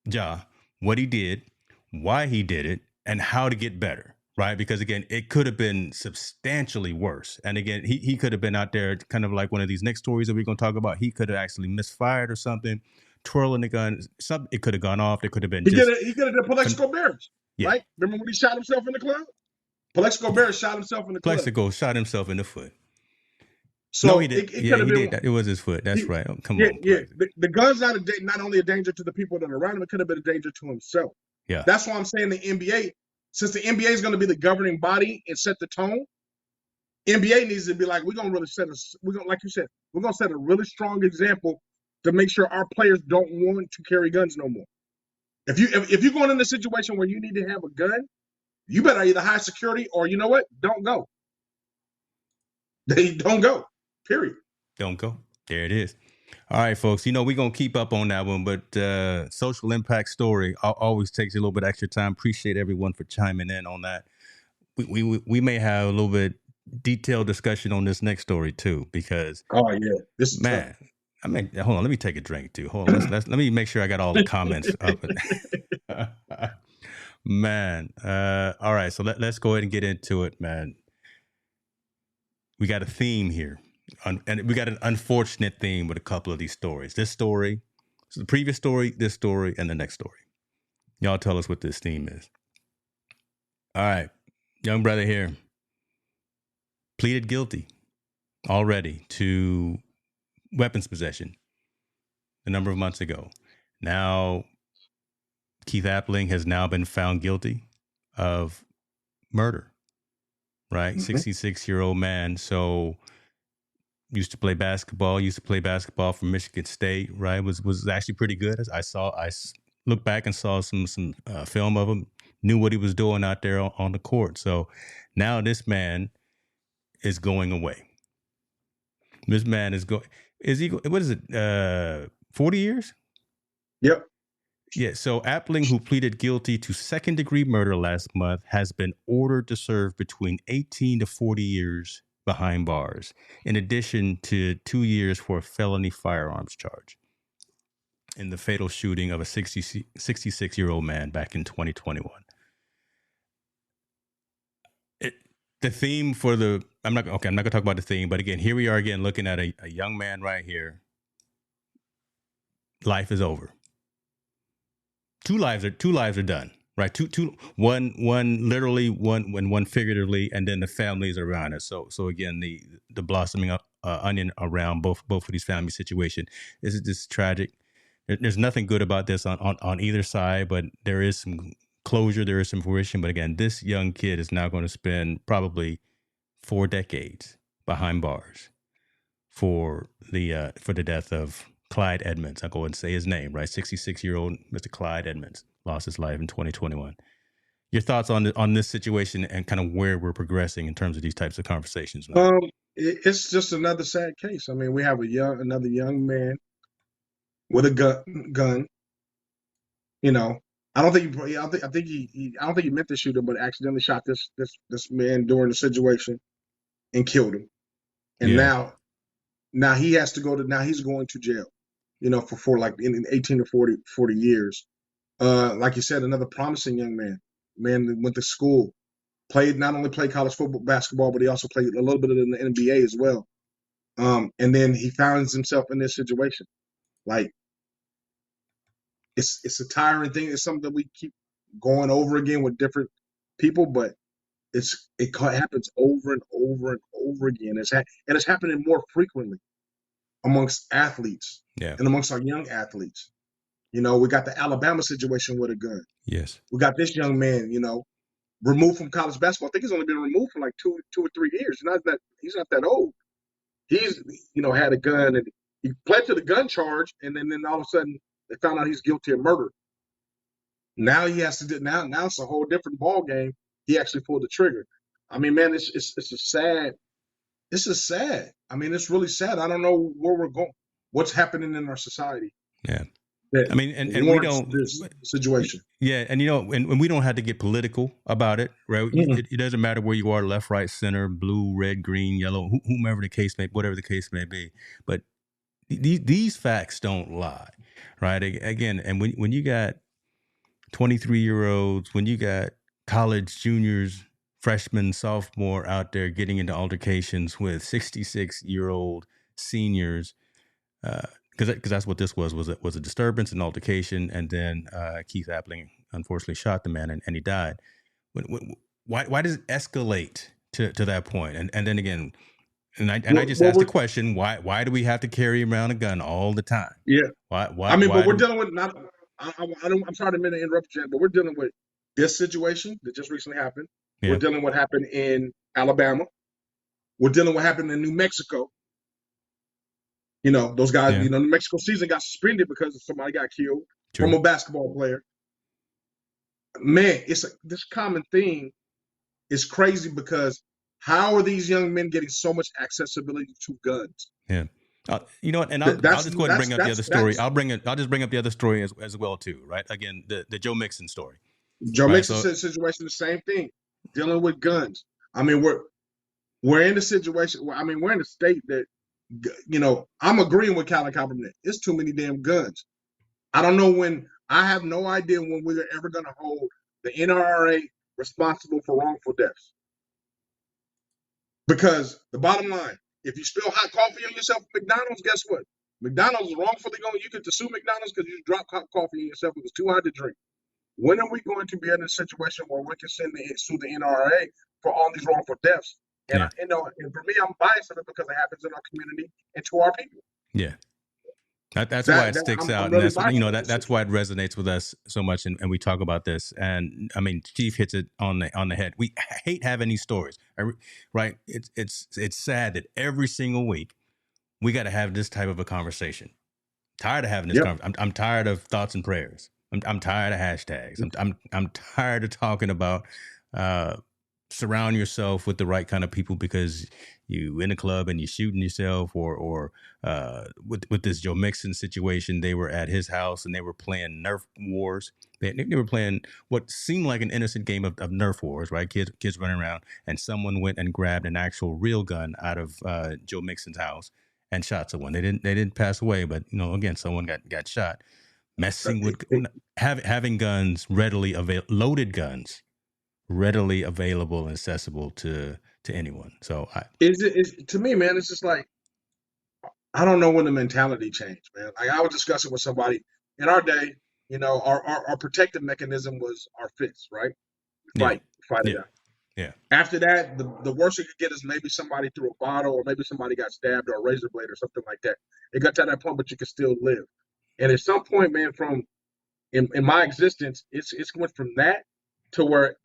Ja, what he did, why he did it, and how to get better, right? Because again, it could have been substantially worse. And again, he could have been out there kind of like one of these next stories that we're going to talk about. He could have actually misfired or something, twirling the gun. It could have gone off. There could have been He could have done Plexico Barris, yeah. right? Remember when he shot himself in the club? Plexico Barris shot himself in the club. Plexico shot himself in the foot. So no, he did. It he did. It was his foot. That's right. Oh, come on. Yeah. The gun's not only a danger to the people that are around him, it could have been a danger to himself. Yeah. That's why I'm saying the NBA, since the NBA is going to be the governing body and set the tone, NBA needs to be like, we're going to like you said, we're going to set a really strong example to make sure our players don't want to carry guns no more. If you're going in a situation where you need to have a gun, you better either high security or you know what, don't go. They don't go. Period. Don't go. There it is. All right, folks. We're going to keep up on that one, but social impact story always takes a little bit extra time. Appreciate everyone for chiming in on that. We may have a little bit detailed discussion on this next story too, because this is man, tough. I mean, hold on, let me take a drink too. Hold on, let me make sure I got all the comments up. Man, all right, so let's go ahead and get into it, man. We got a theme here, and we got an unfortunate theme with a couple of these stories. This story, so the previous story, this story, and the next story. Y'all tell us what this theme is. All right, young brother here pleaded guilty already to weapons possession a number of months ago. Now, Keith Appling has now been found guilty of murder, right? 66-year-old man. So used to play basketball for Michigan State, right? Was actually pretty good. I looked back and saw some film of him, knew what he was doing out there on the court. So now this man is going away. This man is going. Is he? What is it? 40 years? Yep. Yeah. So Appling, who pleaded guilty to second-degree murder last month, has been ordered to serve between 18 to 40 years behind bars, in addition to 2 years for a felony firearms charge in the fatal shooting of a 66-year-old man back in 2021. The theme for I'm not going to talk about the theme, but again, here we are again looking at a young man right here. Life is over. Two lives are done. Right, one literally, one figuratively, and then the families around us. So again, the blossoming onion around both of these family situations is just tragic. There's nothing good about this on either side, but there is some closure, there is some fruition. But again, this young kid is now going to spend probably 4 decades behind bars for the death of Clyde Edmonds. I'll go and say his name, right? 66-year-old Mr. Clyde Edmonds lost his life in 2021. Your thoughts on this situation and kind of where we're progressing in terms of these types of conversations, man? It's just another sad case. I mean, we have another young man with a gun. You know, I don't think I think he meant to shoot him, but accidentally shot this man during the situation and killed him. And now he has to go to he's going to jail. You know, for like in 18 to 40 years. Like you said, another promising young man that went to school, not only played college football, basketball, but he also played a little bit in the NBA as well. And then he finds himself in this situation. Like, it's a tiring thing. It's something that we keep going over again with different people, but it happens over and over and over again. And it's happening more frequently amongst athletes and amongst our young athletes. You know, we got the Alabama situation with a gun. Yes. We got this young man, you know, removed from college basketball. I think he's only been removed for like 2 or 3 years. He's not that old. He's, you know, had a gun and he pled to the gun charge, and then all of a sudden they found out he's guilty of murder. Now he has to do now it's a whole different ball game. He actually pulled the trigger. I mean, man, it's sad. This is sad. I mean, it's really sad. I don't know where we're going. What's happening in our society? Yeah. I mean, and we don't this situation. Yeah, and you know, and we don't have to get political about it, right? It doesn't matter where you are, left, right, center, blue, red, green, yellow, whomever the case whatever the case may be. But these facts don't lie, right? Again, and when you got 23-year-olds, when you got college juniors, freshmen, sophomore out there getting into altercations with 66-year-old seniors. Because that's what this was a disturbance, an altercation, and then Keith Appling unfortunately shot the man and he died. Why does it escalate to that point? And then again, I just asked the question: why do we have to carry around a gun all the time? Yeah. Why? I mean, but we're dealing with not. I'm sorry to interrupt you, but we're dealing with this situation that just recently happened. Yeah. We're dealing with what happened in Alabama. We're dealing with what happened in New Mexico. You know, those guys, you know, New Mexico season got suspended because somebody got killed from a basketball player. Man, this common thing is crazy because how are these young men getting so much accessibility to guns? Yeah. You know what? And I'll just go ahead and bring up the other story. I'll just bring up the other story as well too, right? Again, the Joe Mixon story. Joe Mixon situation, the same thing, dealing with guns. I mean, we're in a situation. I mean, we're in a state that, you know, I'm agreeing with Colin Kaepernick. It's too many damn guns. I don't know when. I have no idea when we're ever going to hold the NRA responsible for wrongful deaths. Because the bottom line, if you spill hot coffee on yourself at McDonald's, guess what? McDonald's is wrongfully you get to sue McDonald's because you dropped hot coffee on yourself. It was too hot to drink. When are we going to be in a situation where we can sue the NRA for all these wrongful deaths? And, you know, and for me, I'm biased of it because it happens in our community and to our people. Yeah. That's why it sticks out. Really, and that's, you know, that's why it resonates with us so much. And we talk about this. And I mean, Chief hits it on the head. We hate having these stories, right? It's sad that every single week we got to have this type of a conversation. Tired of having this conversation. I'm tired of thoughts and prayers. I'm tired of hashtags. I'm tired of talking about surround yourself with the right kind of people because you in a club and you're shooting yourself, or with this Joe Mixon situation, they were at his house and they were playing Nerf wars. They were playing what seemed like an innocent game of Nerf wars, right? Kids running around, and someone went and grabbed an actual real gun out of Joe Mixon's house and shot someone. They didn't pass away, but you know, again, someone got shot. Messing with having guns readily available, loaded guns readily available and accessible to anyone. So To me, man, it's just like, I don't know when the mentality changed, man. Like, I was discussing with somebody in our day, our protective mechanism was our fists, right? We yeah, fight it yeah, out. yeah, After that, the worst it could get is maybe somebody threw a bottle, or maybe somebody got stabbed, or a razor blade or something like that. It got to that point, but you could still live. And at some point, man, in my existence, it's went from that to where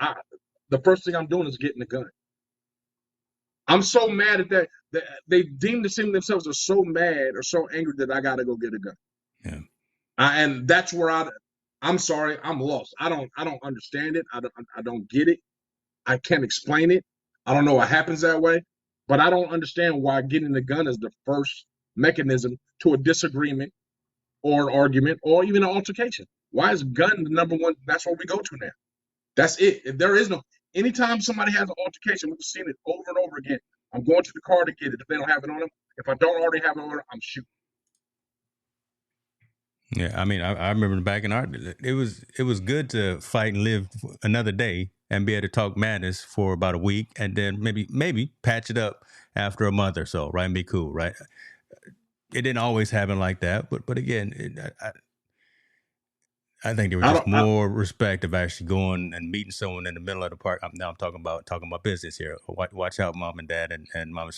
the first thing I'm doing is getting a gun. I'm so mad at that they deem themselves as so mad or so angry that I got to go get a gun. yeah. And that's where I'm sorry, I'm lost. I don't understand it. I don't get it. I can't explain it. I don't know what happens that way, but I don't understand why getting the gun is the first mechanism to a disagreement or an argument or even an altercation. Why is gun the number one? That's what we go to now. That's it. If there is no, anytime somebody has an altercation, we've seen it over and over again. I'm going to the car to get it. If they don't have it on them, if I don't already have it on them, I'm shooting. Yeah, I mean, I remember back in our, it was good to fight and live another day and be able to talk madness for about a week, and then maybe patch it up after a month or so, right, and be cool, right? It didn't always happen like that, but again, I think there was I just don't. more respect of actually going and meeting someone in the middle of the park. Now I'm talking about business here. Watch out, mom and dad and mama.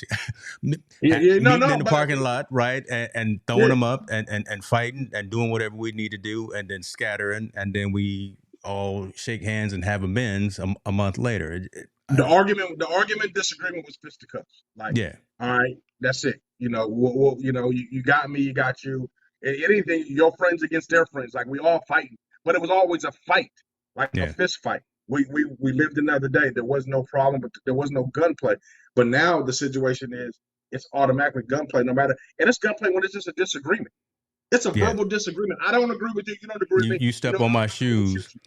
Yeah, Meeting in no, the but parking lot, right, and throwing yeah, them up and fighting and doing whatever we need to do, and then scattering, and then we all shake hands and have amends a month later. the argument disagreement was fisticuffs. Like, Yeah, all right, that's it. You got me, you got you. Anything, your friends against their friends. Like, we all fighting, but it was always a fight, like a yeah, fist fight. We lived another day. There was no problem, but there was no gunplay. But now the situation is it's automatically gunplay, no matter, and it's gunplay when it's just a disagreement. It's a yeah. verbal disagreement. I don't agree with you. You don't agree with me. You You step know on what? my I'm gonna shoot shoes. you.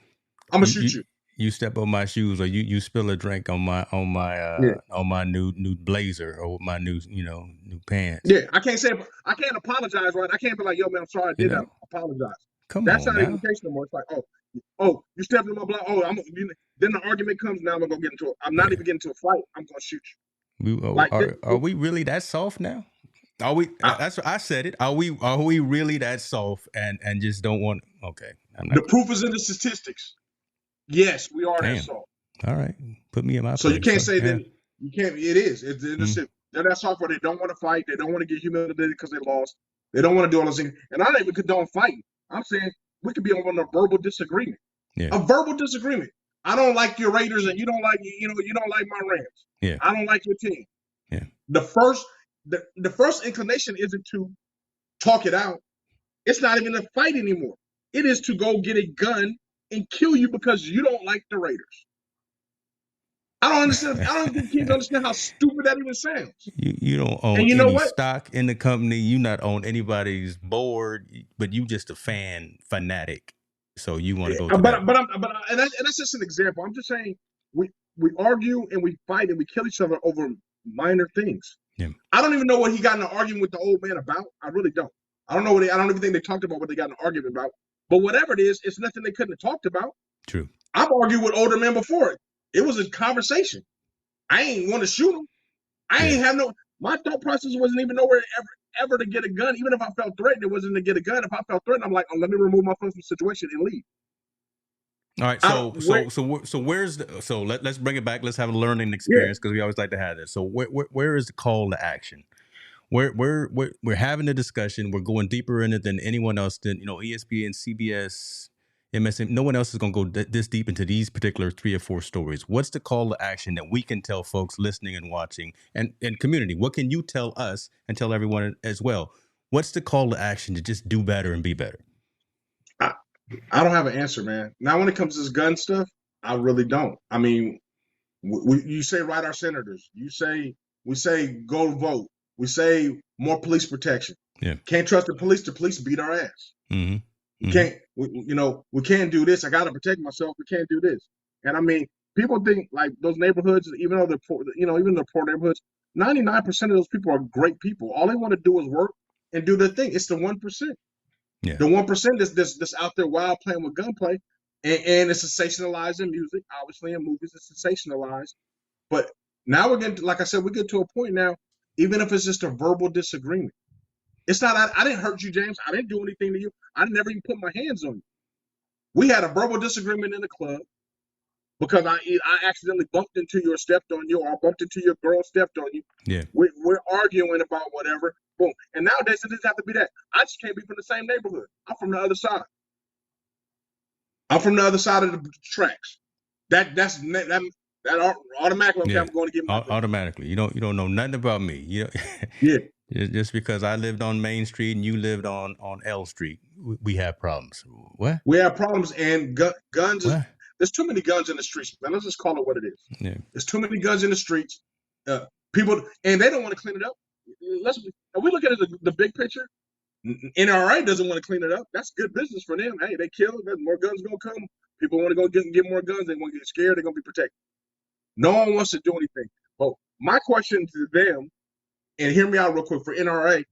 I'm gonna You shoot you you. you step on my shoes, or you spill a drink Yeah. on my new blazer or my new new pants. Yeah, I can't apologize, right? I can't be like, yo, man, I'm sorry I You did that. know, Apologize. come That's on not even now. the case no more. It's like, you stepped in my block. Then the argument comes. Now I'm gonna go get into. I'm not Yeah. even getting into a fight. I'm gonna shoot you. We Like, are we really that soft now? Are we? I, That's what I said it. Are we really that soft and just don't want? Okay, I'm not. the proof is in the statistics. Yes, we are that Damn. soft. All right, put me in my So you place. can't So say yeah. that you can't. It is. It's Mm, innocent. They're that soft where they don't want to fight. They don't want to get humiliated because they lost. They don't want to do all those things. And I don't even condone fighting. I'm saying we could be on a verbal disagreement. yeah. A verbal disagreement. I don't like your Raiders, and you don't like my Rams. Yeah. I don't like your team. Yeah. The first inclination isn't to talk it out. It's not even a fight anymore. It is to go get a gun and kill you because you don't like the Raiders. I don't understand. I don't think kids understand how stupid that even sounds. You don't own And you know any what? stock in the company. You not on anybody's board, but you just a fanatic. So you want to go to that. And that's just an example. I'm just saying we argue and we fight and we kill each other over minor things. Yeah. I don't even know what he got in an argument with the old man about. I really don't. I don't know I don't even think they talked about what they got in an argument about. But whatever it is, it's nothing they couldn't have talked about. True. I've argued with older men before it. It was a conversation. I ain't want to shoot him. I ain't have no. My thought process wasn't even nowhere ever to get a gun. Even if I felt threatened, it wasn't to get a gun. If I felt threatened, I'm like, let me remove myself from the situation and leave. All right, so where's the let's bring it back. Let's have a learning Yeah, experience because we always like to have this. So where is the call to action? We're having a discussion. We're going deeper in it than anyone else. Than ESPN, CBS, MSN. No one else is going to go this deep into these particular 3 or 4 stories. What's the call to action that we can tell folks listening and watching and community? What can you tell us and tell everyone as well? What's the call to action to just do better and be better? I don't have an answer, man. Now, when it comes to this gun stuff, I really don't. I mean, you say write our senators. We say go vote. We say more police protection. Yeah. Can't trust the police. The police beat our ass. Mm-hmm. We can't. We can't do this. I got to protect myself. We can't do this. And I mean, people think like those neighborhoods, even though they're poor, even the poor neighborhoods, 99% of those people are great people. All they want to do is work and do their thing. It's the 1%. Yeah. The 1% that's out there wild playing with gunplay. and it's sensationalized in music, obviously in movies it's sensationalized. But now we're getting, like I said, we get to a point now, even if it's just a verbal disagreement. It's not, I didn't hurt you, James. I didn't do anything to you. I never even put my hands on you. We had a verbal disagreement in the club because I accidentally bumped into you or stepped on you, or I bumped into your girl, stepped on you. Yeah. We're arguing about whatever. Boom. And nowadays it doesn't have to be that. I just can't be from the same neighborhood. I'm from the other side. I'm from the other side of the tracks. That automatically, okay, Yeah. I'm going to get my automatically. You don't know nothing about me. You know, yeah. just because I lived on Main Street and you lived on L Street, we have problems. What? We have problems, and guns. What? There's too many guns in the streets, man. Let's just call it what it is. Yeah. There's too many guns in the streets. People, and they don't want to clean it up. If we look at it, the big picture, NRA doesn't want to clean it up. That's good business for them. Hey, they kill. There's more guns gonna come. People want to go get more guns. They want to get scared. They're gonna be protected. No one wants to do anything. But my question to them, and hear me out real quick for NRA.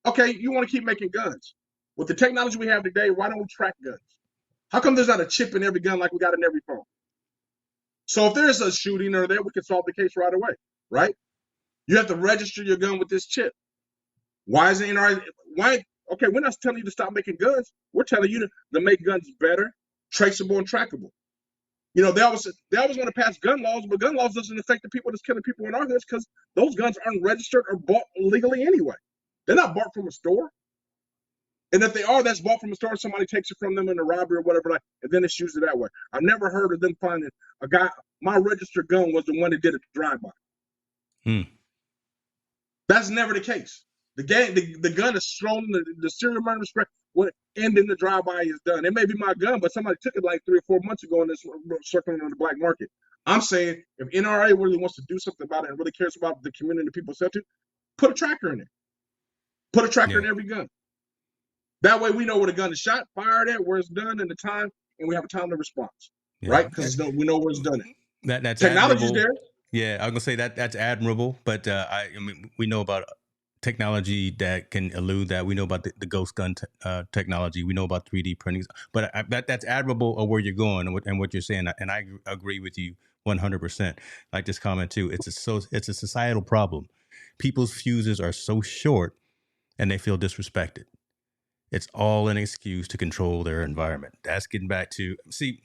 Okay, you want to keep making guns. With the technology we have today, why don't we track guns? How come there's not a chip in every gun like we got in every phone? So if there's a shooting or there, we can solve the case right away, right? You have to register your gun with this chip. Why is the NRA? Why? Okay, we're not telling you to stop making guns. We're telling you to make guns better, traceable, and trackable. You know, they always want to pass gun laws, but gun laws doesn't affect the people that's killing people in our hoods because those guns aren't registered or bought legally anyway. They're not bought from a store. And if they are, that's bought from a store. Somebody takes it from them in a robbery or whatever, and then it's used that way. I've never heard of them finding a guy. My registered gun was the one that did a drive-by. That's never the case. The gun is thrown. The serial murder spread. What ending the drive-by is done. It may be my gun, but somebody took it like 3 or 4 months ago and it's circling on the black market. I'm saying if NRA really wants to do something about it and really cares about the community people sell to, put a tracker in it. Put a tracker in every gun. That way we know where the gun is shot, fired at, where it's done, and the time, and we have a timely response, right? Because we know where it's done at. That's technology's admirable. there. Yeah, I'm gonna say that's admirable, but I mean, we know about technology that can elude that. We know about the ghost gun technology. We know about 3D printing, but that's admirable of where you're going and what you're saying, and I agree with you 100%. Like this comment too. It's a societal problem. People's fuses are so short, and they feel disrespected. It's all an excuse to control their environment. That's getting back to, see,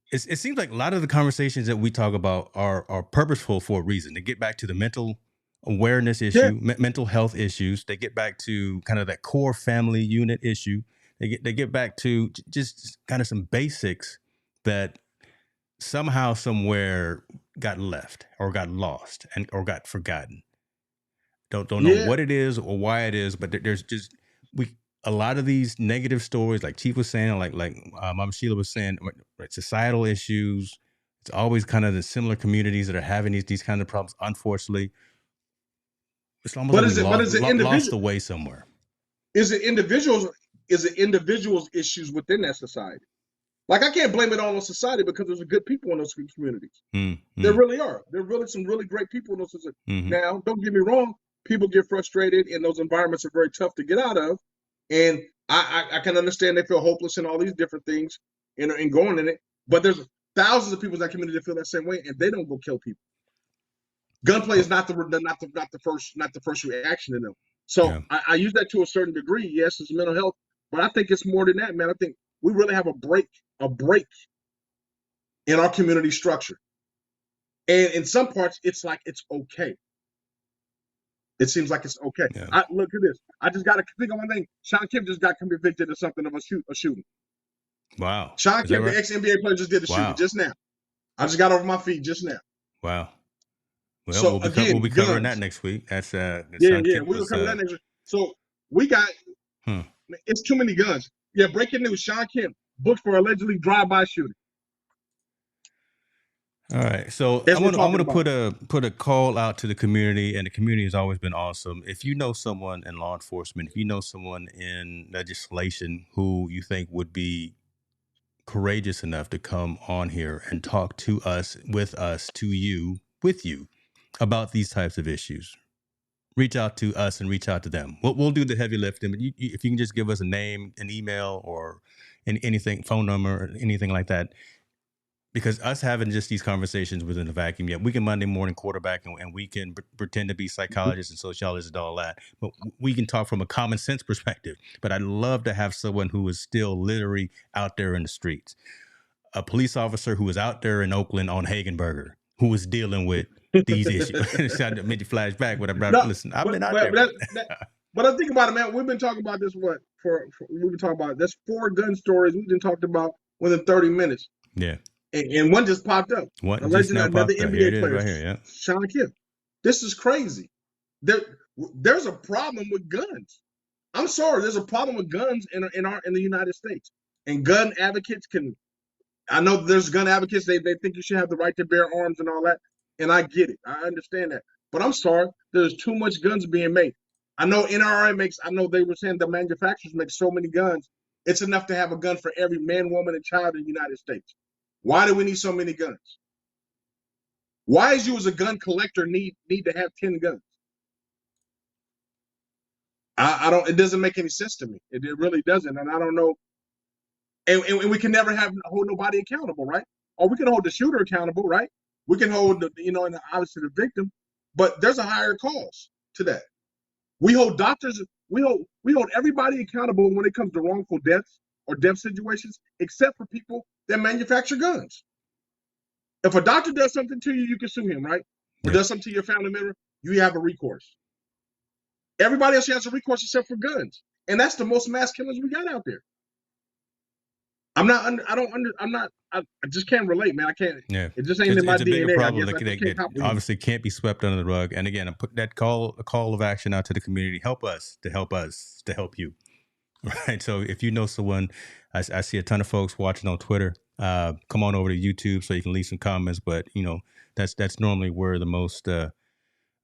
it seems like a lot of the conversations that we talk about are purposeful for a reason. They get back to the mental awareness issue, mental health issues. They get back to kind of that core family unit issue. They get back to just kind of some basics that somehow, somewhere got left or got lost or got forgotten. Don't know what it is or why it is, but there's just a lot of these negative stories, like Chief was saying, like Mama Sheila was saying, societal issues. It's always kind of the similar communities that are having these kind of problems. Unfortunately, it's almost lost away somewhere. Is it individuals issues within that society? Like, I can't blame it all on society because there's good people in those communities. Mm-hmm. There really are. There are really some really great people in those societies. Mm-hmm. Now, don't get me wrong. People get frustrated, and those environments are very tough to get out of. And I can understand they feel hopeless and all these different things and going in it. But there's thousands of people in that community that feel that same way, and they don't go kill people. Gunplay is not the first reaction to them. So I use that to a certain degree. Yes, it's mental health, but I think it's more than that, man. I think we really have a break in our community structure. And in some parts, it's like it's okay. It seems like it's okay. Yeah. Look at this. I just got to think of one thing. Sean Kemp just got convicted of something of a shooting. Wow. Sean Kemp, the ex-NBA player, just did the shooting just now. I just got over my feet just now. Wow. Well, so we'll be covering that next week. That's we'll cover that next week. So we got it's too many guns. Yeah, breaking news. Sean Kemp booked for allegedly drive-by shooting. All right, so I'm gonna put a call out to the community, and the community has always been awesome. If you know someone in law enforcement, if you know someone in legislation who you think would be courageous enough to come on here and talk to us, with you about these types of issues, reach out to us and reach out to them. We'll do the heavy lifting, but if you can just give us a name, an email, or anything, phone number, or anything like that. Because us having just these conversations within the vacuum, yeah, we can Monday morning quarterback and we can pretend to be psychologists and sociologists and all that, but we can talk from a common sense perspective. But I'd love to have someone who is still literally out there in the streets, a police officer who was out there in Oakland on Hagenberger, who was dealing with these issues. I made you flash back when I brought. No, Listen, I've been out but there, man. but I think about it, man. We've been talking about this we've been talking about. There's 4 gun stories we've been talked about within 30 minutes. Yeah. And one just popped up. One just now Another popped up. Here it NBA is player, right here. Yeah. Sean Kemp. This is crazy. There's a problem with guns. I'm sorry, there's a problem with guns in the United States. And gun advocates can. I know there's gun advocates. They think you should have the right to bear arms and all that. And I get it. I understand that. But I'm sorry, there's too much guns being made. I know NRA makes. I know they were saying the manufacturers make so many guns. It's enough to have a gun for every man, woman, and child in the United States. Why do we need so many guns? Why is you as a gun collector need to have 10 guns? I don't. It doesn't make any sense to me. It really doesn't, and I don't know. And we can never hold nobody accountable, right? Or we can hold the shooter accountable, right? We can hold and obviously the victim, but there's a higher cause to that. We hold doctors. We hold everybody accountable when it comes to wrongful deaths or death situations, except for people that manufacture guns. If a doctor does something to you, you can sue him, right? Or does something to your family member, you have a recourse. Everybody else has a recourse except for guns, and that's the most mass killers we got out there. I just can't relate, man. I can't. Yeah. It just ain't in my it's a DNA. bigger problem that obviously can't be swept under the rug. And again, I put that call of action out to the community. Help us to help you. Right. So if you know someone, I see a ton of folks watching on Twitter. Come on over to YouTube so you can leave some comments. But that's normally where the most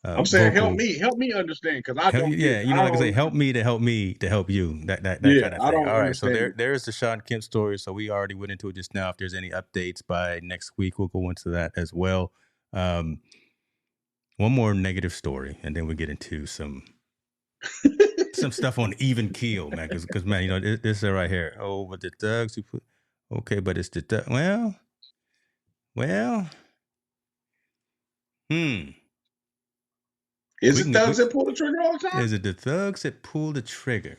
I'm saying vocal, help me understand, because I don't. Yeah, like I say, help me to help you. That kind of thing. I don't All right, so understand. there's the Sean Kemp story. So we already went into it just now. If there's any updates by next week, we'll go into that as well. One more negative story, and then we get into some stuff on even keel, man. Because man, this is right here. Oh, but the thugs who put. Okay, but it's the well. Is it thugs that pull the trigger all the time? Is it the thugs that pull the trigger?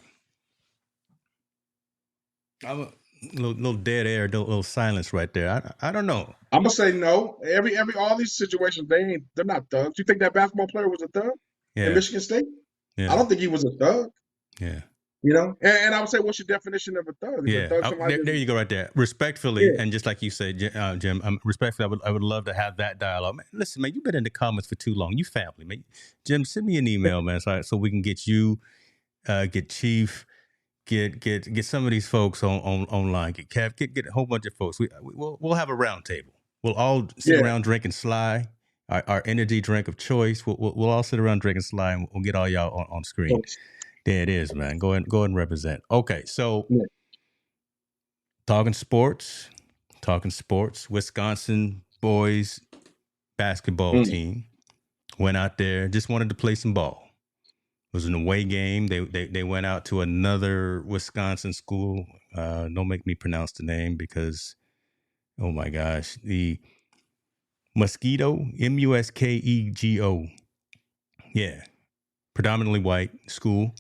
I'm a little dead air, little silence right there. I don't know. I'm gonna say no. All these situations, they're not thugs. You think that basketball player was a thug in Michigan State? Yeah. I don't think he was a thug. Yeah. And I would say, what's your definition of a thug? Yeah, there you go, right there. Respectfully, and just like you said, Jim, respectfully, I would love to have that dialogue. Man, listen, man, you've been in the comments for too long. You family, man. Jim, send me an email, man, so we can get you, get Chief, get some of these folks online. Get Kev, get a whole bunch of folks. We'll have a round table. We'll all sit around drinking Sly, our energy drink of choice. We'll all sit around drinking Sly, and we'll get all y'all on screen. There it is, man. Go ahead and represent. Okay, so talking sports. Wisconsin boys basketball team went out there, just wanted to play some ball. It was an away game. They went out to another Wisconsin school. Don't make me pronounce the name because, oh my gosh, the Muskego, Muskego. Yeah, predominantly white school.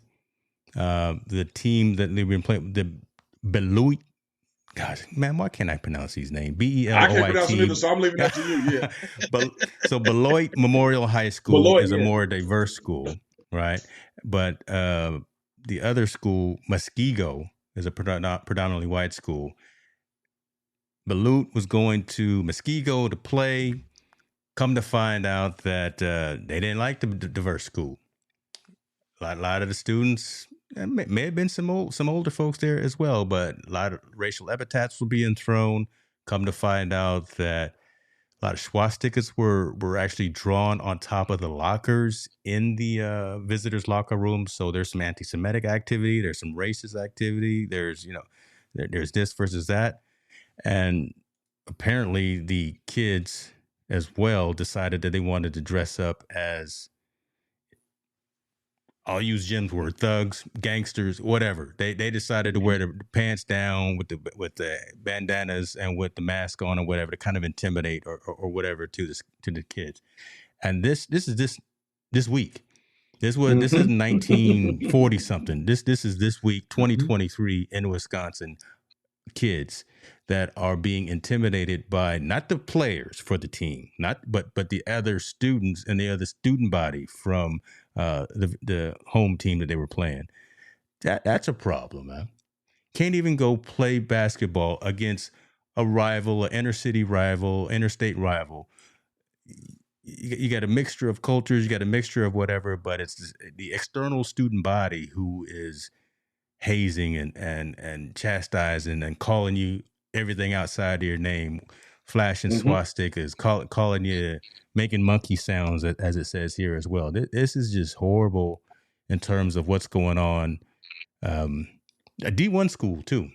The team that they've been playing, the Beloit. Gosh, man, why can't I pronounce these names? Beloit. I can't pronounce them either, so I'm leaving that to you. Yeah. So Beloit Memorial High School is a more diverse school, right? But the other school, Muskego, is a predominantly white school. Beloit was going to Muskego to play. Come to find out that they didn't like the diverse school. A lot of the students, may have been some older folks there as well, but a lot of racial epithets were being thrown. Come to find out that a lot of swastikas were actually drawn on top of the lockers in the visitors' locker room. So there's some anti-Semitic activity. There's some racist activity. There's there's this versus that, and apparently the kids as well decided that they wanted to dress up as I'll use Jim's word, thugs, gangsters, whatever. They decided to wear the pants down with the bandanas and with the mask on or whatever to kind of intimidate or whatever to the kids. And this is this week. This is 1940 something. This is this week, 2023 in Wisconsin. Kids that are being intimidated by not the players for the team, but the other students and the other student body from the home team that they were playing. That's a problem, man. Can't even go play basketball against a rival, an inner city rival, interstate rival. You got a mixture of cultures, you got a mixture of whatever, but it's the external student body who is hazing and chastising and calling you everything outside of your name, flashing swastikas, calling you, making monkey sounds, as it says here as well. This is just horrible in terms of what's going on. A D1 school too,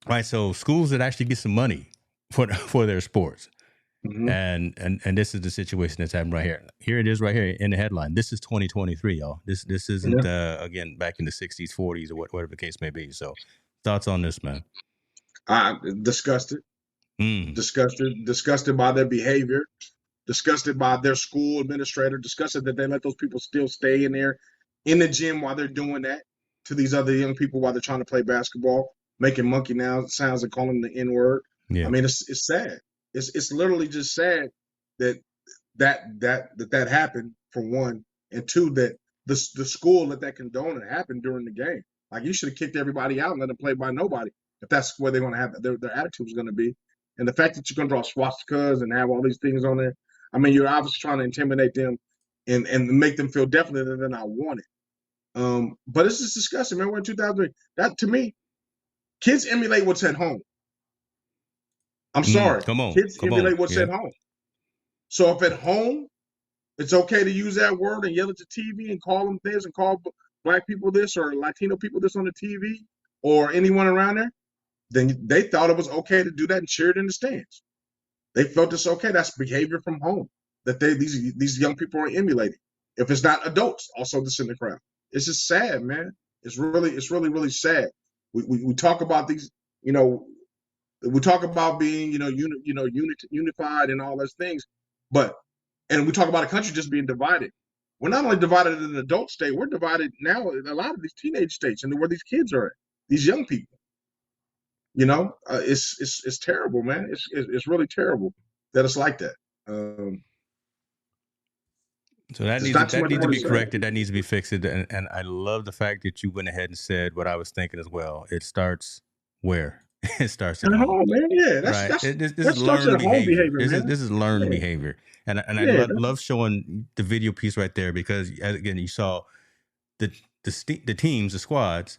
right? So schools that actually get some money for their sports. And this is the situation that's happening right here. Here it is right here in the headline. This is 2023, y'all. This isn't again back in the 60s, 40s, or whatever the case may be. So thoughts on this, man? Disgusted. Disgusted by their behavior, disgusted by their school administrator, disgusted that they let those people still stay in there in the gym while they're doing that to these other young people while they're trying to play basketball, making monkey sounds and calling them the N-word. Yeah. I mean, it's sad. It's literally just sad that happened, for one, and two, that the school let that condone it happen during the game. Like, you should have kicked everybody out and let them play by nobody if that's where they're going to have their attitude is going to be. And the fact that you're going to draw swastikas and have all these things on there, I mean, you're obviously trying to intimidate them and make them feel definitely that they're not wanted. But it's just disgusting, man. We're in 2003. That, to me, kids emulate what's at home. I'm sorry. Kids emulate what's at home. So if at home it's okay to use that word and yell at the TV and call them this and call black people this or Latino people this on the TV or anyone around there, then they thought it was okay to do that and cheer it in the stands. They felt it's okay. That's behavior from home that these young people are emulating. If it's not adults, also this in the crowd. It's just sad, man. It's really sad. We talk about these, we talk about being, unified and all those things, and we talk about a country just being divided. We're not only divided in an adult state, we're divided now in a lot of these teenage states and where these kids are at, these young people. It's terrible, man. It's really terrible that it's like that. So that needs to be corrected. That needs to be fixed. And I love the fact that you went ahead and said what I was thinking as well. It starts where? It starts at home, man. Yeah, this is learned behavior. This is learned behavior, and I love showing the video piece right there because again you saw the teams, the squads,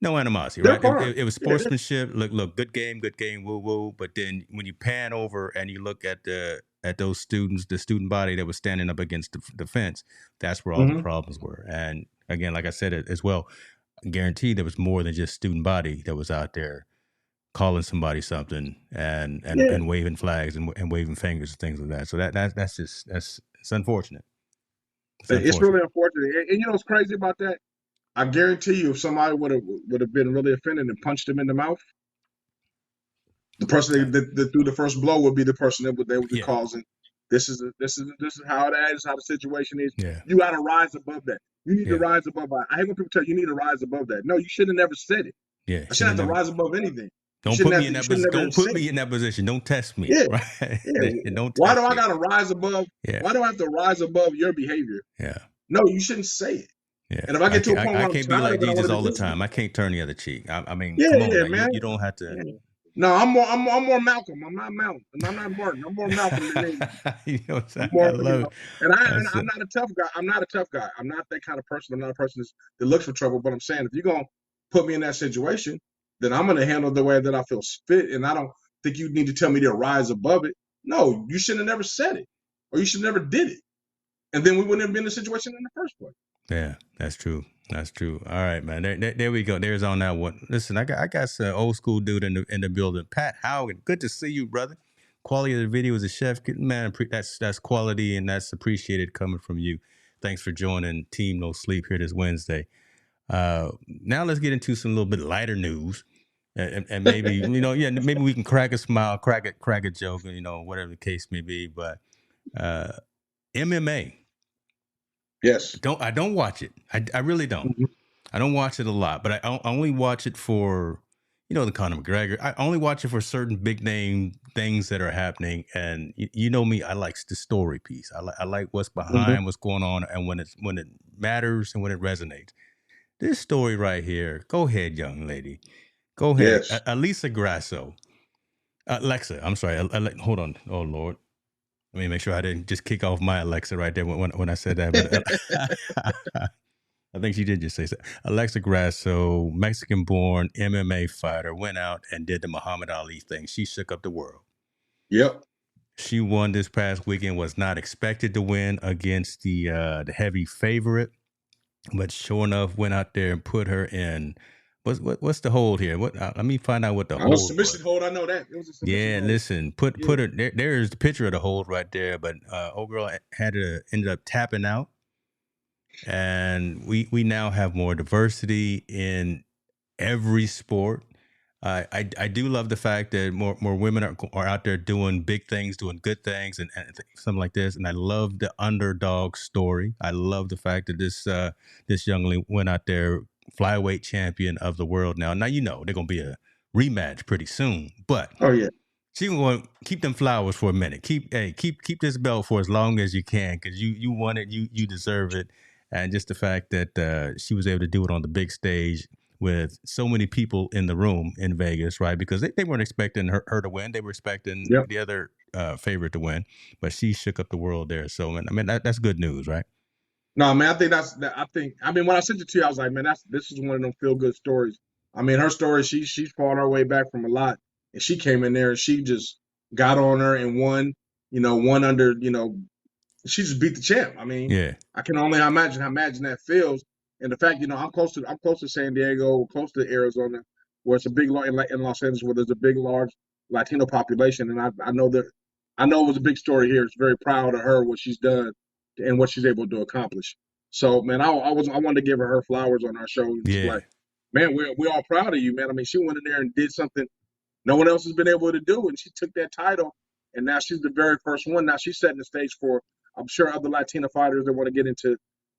no animosity, right? It was sportsmanship. Look, good game, woo woo. But then when you pan over and you look at those students, the student body that was standing up against the fence, that's where all the problems were. And again, like I said as well, I guarantee there was more than just student body that was out there calling somebody something and waving flags and waving fingers and things like that. So it's unfortunate. It's really unfortunate. And you know what's crazy about that? I guarantee you, if somebody would have been really offended and punched him in the mouth, the person that threw the first blow would be the person that they would be causing. This is how it is. This is how the situation is. Yeah. You got to rise above that. You need to rise above that. I hate when people tell you need to rise above that. No, you should have never said it. Yeah, I shouldn't have to rise above anything. Don't put me in that position. Don't put me in that position. Don't test me. Yeah. Right? Yeah. Don't. Why do I got to rise above? Yeah. Why do I have to rise above your behavior? Yeah. No, you shouldn't say it. Yeah. And if I get to a point where I can't be like Jesus all the time. I can't turn the other cheek. I mean, come on, man. You don't have to. Yeah. No, I'm more Malcolm. I'm not Malcolm. I'm not Martin. I'm more Malcolm than me. You know what I'm saying? I love it. And I'm not a tough guy. I'm not a tough guy. I'm not that kind of person. I'm not a person that looks for trouble. But I'm saying if you're gonna put me in that situation, then I'm gonna handle it the way that I feel fit. And I don't think you need to tell me to rise above it. No, you should have never said it, or you should have never did it. And then we wouldn't have been in the situation in the first place. Yeah, that's true. That's true. All right, man. There we go. There's on that one. Listen, I got some old school dude in the building. Pat Haugen, good to see you, brother. Quality of the video as a chef, man. That's quality and that's appreciated coming from you. Thanks for joining Team No Sleep here this Wednesday. Now let's get into some little bit lighter news, and maybe maybe we can crack a smile, crack a joke, whatever the case may be. But MMA, Yes. I don't watch it. I really don't. Mhm. I don't watch it a lot, but I only watch it for, the Conor McGregor. I only watch it for certain big name things that are happening. And you know me, I like the story piece. I like what's Mhm. behind what's going on, and when it matters and when it resonates. This story right here. Go ahead, young lady. Go ahead, Yes. Alisa Grasso. Alexa, I'm sorry. Hold on. Oh Lord. Let me make sure I didn't just kick off my Alexa right there when I said that. But I think she did just say so. Alexa Grasso, Mexican-born MMA fighter, went out and did the Muhammad Ali thing. She shook up the world. Yep. She won this past weekend. Was not expected to win against the heavy favorite, but sure enough, went out there and put her in. What's the hold here? Let me find out what the I was hold submission was. hold. I know that. It was a submission Yeah, hold. listen, put Yeah. her there. There's the picture of the hold right there. But old girl ended up tapping out. And we now have more diversity in every sport. I do love the fact that more women are out there doing big things, doing good things, and something like this. And I love the underdog story. I love the fact that this young lady went out there, flyweight champion of the world. Now they're gonna be a rematch pretty soon, but Oh yeah. she gonna keep them flowers for a minute. Keep this belt for as long as you can, because you won it, you deserve it, and just the fact that she was able to do it on the big stage with so many people in the room in Vegas, right? Because they weren't expecting her to win; they were expecting Yep. the other favorite to win, but she shook up the world there. So, I mean, that's good news, right? No, man, I think I mean, when I sent it to you, I was like, man, this is one of them feel good stories. I mean, her story, she's fought her way back from a lot, and she came in there and she just got on her and won. Won under. She just beat the champ. I mean, Yeah, I can only imagine that feels. And the fact, I'm close to San Diego, close to Arizona, where it's a big in Los Angeles, where there's a big, large Latino population, and I know that I know it was a big story here. It's very proud of her what she's done and what she's able to accomplish. So, man, I wanted to give her flowers on our show, and just yeah. like, man, we're all proud of you, man. I mean, she went in there and did something no one else has been able to do, and she took that title, and now she's the very first one. Now she's setting the stage for, I'm sure, other Latina fighters that want to get into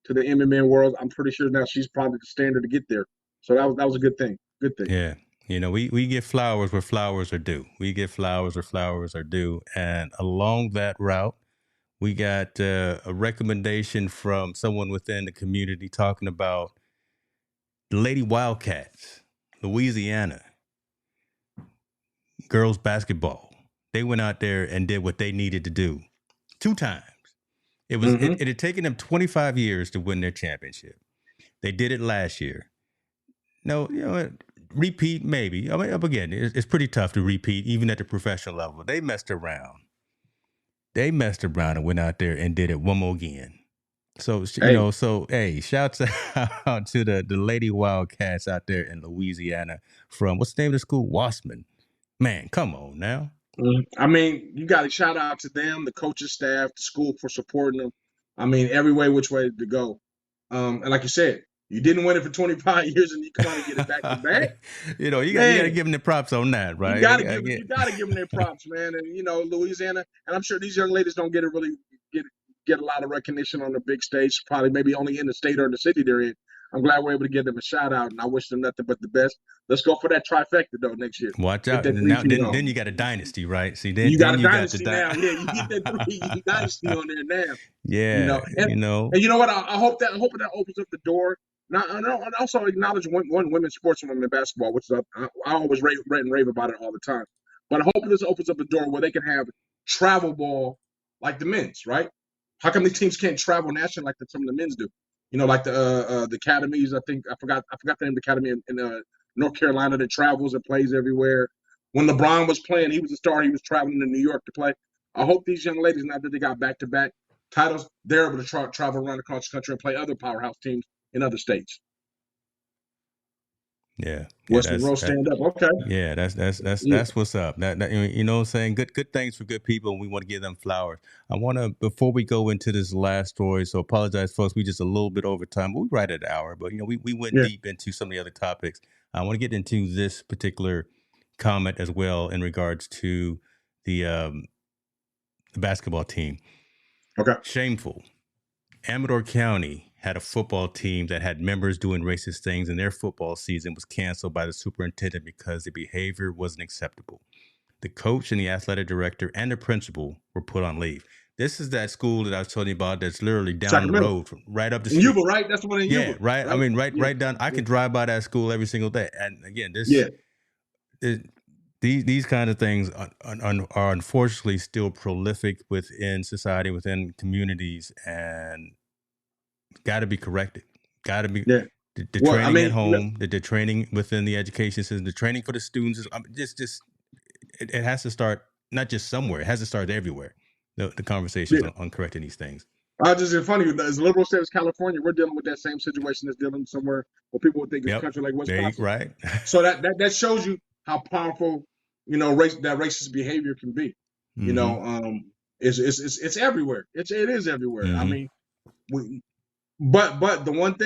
the MMA world. I'm pretty sure now she's probably the standard to get there. So that was a good thing. Good thing. Yeah. We get flowers where flowers are due. We get flowers where flowers are due. And along that route, we got a recommendation from someone within the community talking about the Lady Wildcats, Louisiana, girls basketball. They went out there and did what they needed to do 2 times. Mm-hmm. It had taken them 25 years to win their championship. They did it last year. No, repeat maybe. I mean, again, it's pretty tough to repeat even at the professional level. They messed around. They messed around and went out there and did it one more again. So Hey, hey, shouts out to the Lady Wildcats out there in Louisiana from what's the name of the school? Wasserman. Man, come on now. I mean, you got to shout out to them, the coaches, staff, the school for supporting them. I mean, every way, which way to go. And like you said, you didn't win it for 25 years, and you come out and get it back to back. You got to Man, give them the props on that, you right? got to give them, you got to give them their props, man. And Louisiana, and I'm sure these young ladies don't get get a lot of recognition on the big stage. Probably maybe only in the state or in the city they're in. I'm glad we're able to give them a shout out, and I wish them nothing but the best. Let's go for that trifecta though next year. Watch Get out. that Now three-peat then on. you got a dynasty, right? See, You got then a you got the dynasty now. Yeah, you get that dynasty on there now. Yeah, And you know what? I hope that opens up the door. Now, and also acknowledge one women's sports and women basketball, which is I always rant and rave about it all the time. But I hope this opens up the door where they can have travel ball like the men's, right? How come these teams can't travel nationally like some of the men's do? Like the academies. I forgot the name of the academy in North Carolina that travels and plays everywhere. When LeBron was playing, he was a star. He was traveling to New York to play. I hope these young ladies, now that they got back-to-back titles, they're able to travel around across the country and play other powerhouse teams in other states. Yeah. Yeah. Western Road That. stand up. Okay. Yeah, Yeah. that's what's up. That you know what I'm saying? Good things for good people, and we want to give them flowers. I want to, before we go into this last story, so apologize folks, we just a little bit over time, but we right at an hour, but you know, we went Yeah. deep into some of the other topics. I want to get into this particular comment as well in regards to the basketball team. Okay. Shameful. Amador County had a football team that had members doing racist things, and their football season was canceled by the superintendent because the behavior wasn't acceptable. The coach and the athletic director and the principal were put on leave. This is that school that I was telling you about that's literally down the Sacramento. road, right up the In street. Yuba, right? That's the one in Yeah, Yuba, right. I right? mean, Yeah. right down. I Yeah. can drive by that school every single day. And again, Yeah. these kind of things are unfortunately still prolific within society, within communities, and got to be corrected. Got to be Yeah. the Well, I training at mean, home, the training within the education system, the training for the students. Just it has to start not just somewhere. It has to start everywhere. The conversations yeah. on correcting these things. Just funny, as liberal state as California, we're dealing with that same situation that's dealing somewhere where people would think it's a Yep. country like There you Wisconsin. right. So that shows you how powerful, that racist behavior can be. You know, it's everywhere. It is everywhere. I mean, but the one,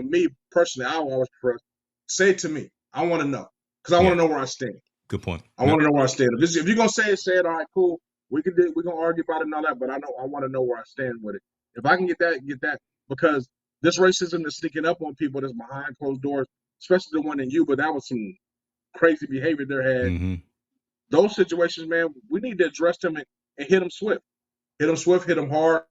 me personally, I always prefer, say it to me. I want to know, because I want Yeah. to know where I stand. Good point. I want to know where I stand. If you're gonna say it, all right, cool. We're gonna argue about it and all that, but I want to know where I stand with it. If I can get that, because this racism is sneaking up on people that's behind closed doors, especially the one in you, but that was some crazy behavior there had. Those situations, man, we need to address them and hit them swift. Hit them swift, hit them hard,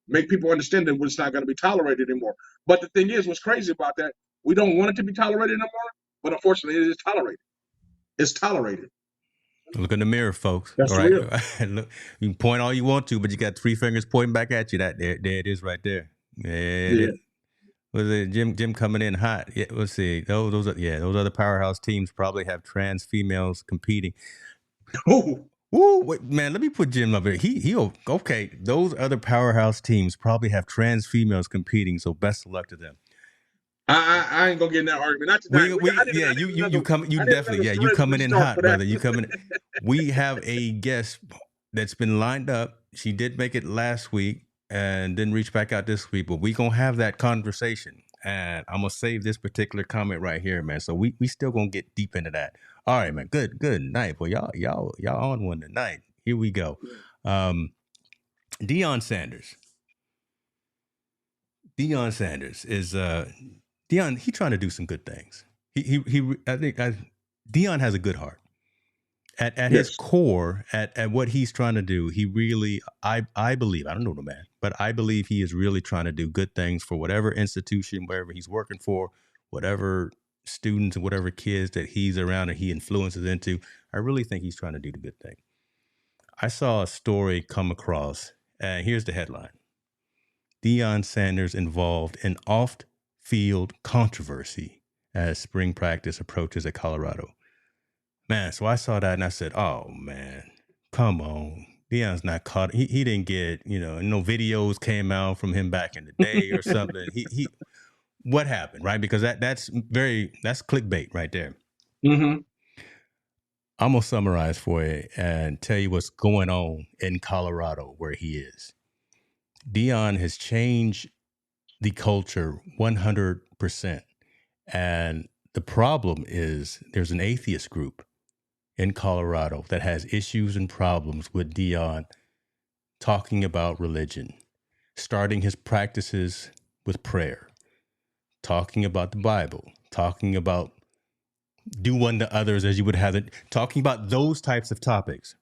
make people understand that it's not going to be tolerated anymore. But the thing is, what's crazy about that, we don't want it to be tolerated anymore, but unfortunately it is tolerated. It's tolerated. Look in the mirror, folks. That's All right. real. Look, you can point all you want to, but you got 3 fingers pointing back at you. There it is right there. There it is. Was it Jim coming in hot? Yeah, let's see. Those other powerhouse teams probably have trans females competing. Ooh. Woo, wait, man, let me put Jim up here. He'll okay. Those other powerhouse teams probably have trans females competing, so best of luck to them. I ain't gonna get in that argument. Not tonight. You coming in hot, brother. You coming. We have a guest that's been lined up. She did make it last week and didn't reach back out this week, but we gonna have that conversation. And I'm gonna save this particular comment right here, man. So we still gonna get deep into that. All right, man. Good night. Well, y'all on one tonight. Here we go. Deion Sanders. Deion Sanders is Deion. He trying to do some good things. I think Deion has a good heart. At his core, at what he's trying to do, he really, I believe, I don't know the man, but I believe he is really trying to do good things for whatever institution, wherever he's working for, whatever students and whatever kids that he's around and he influences into. I really think he's trying to do the good thing. I saw a story come across, and here's the headline. Deion Sanders involved in off-field controversy as spring practice approaches at Colorado. Man, so I saw that and I said, "Oh man, come on, Deion's not caught. He didn't get no videos came out from him back in the day or something. He what happened, right? Because that's clickbait right there. Mm-hmm. I'm gonna summarize for you and tell you what's going on in Colorado where he is. Deion has changed the culture 100%, and the problem is there's an atheist group in Colorado that has issues and problems with Deion talking about religion, starting his practices with prayer, talking about the Bible, talking about do unto others as you would have it, talking about those types of topics.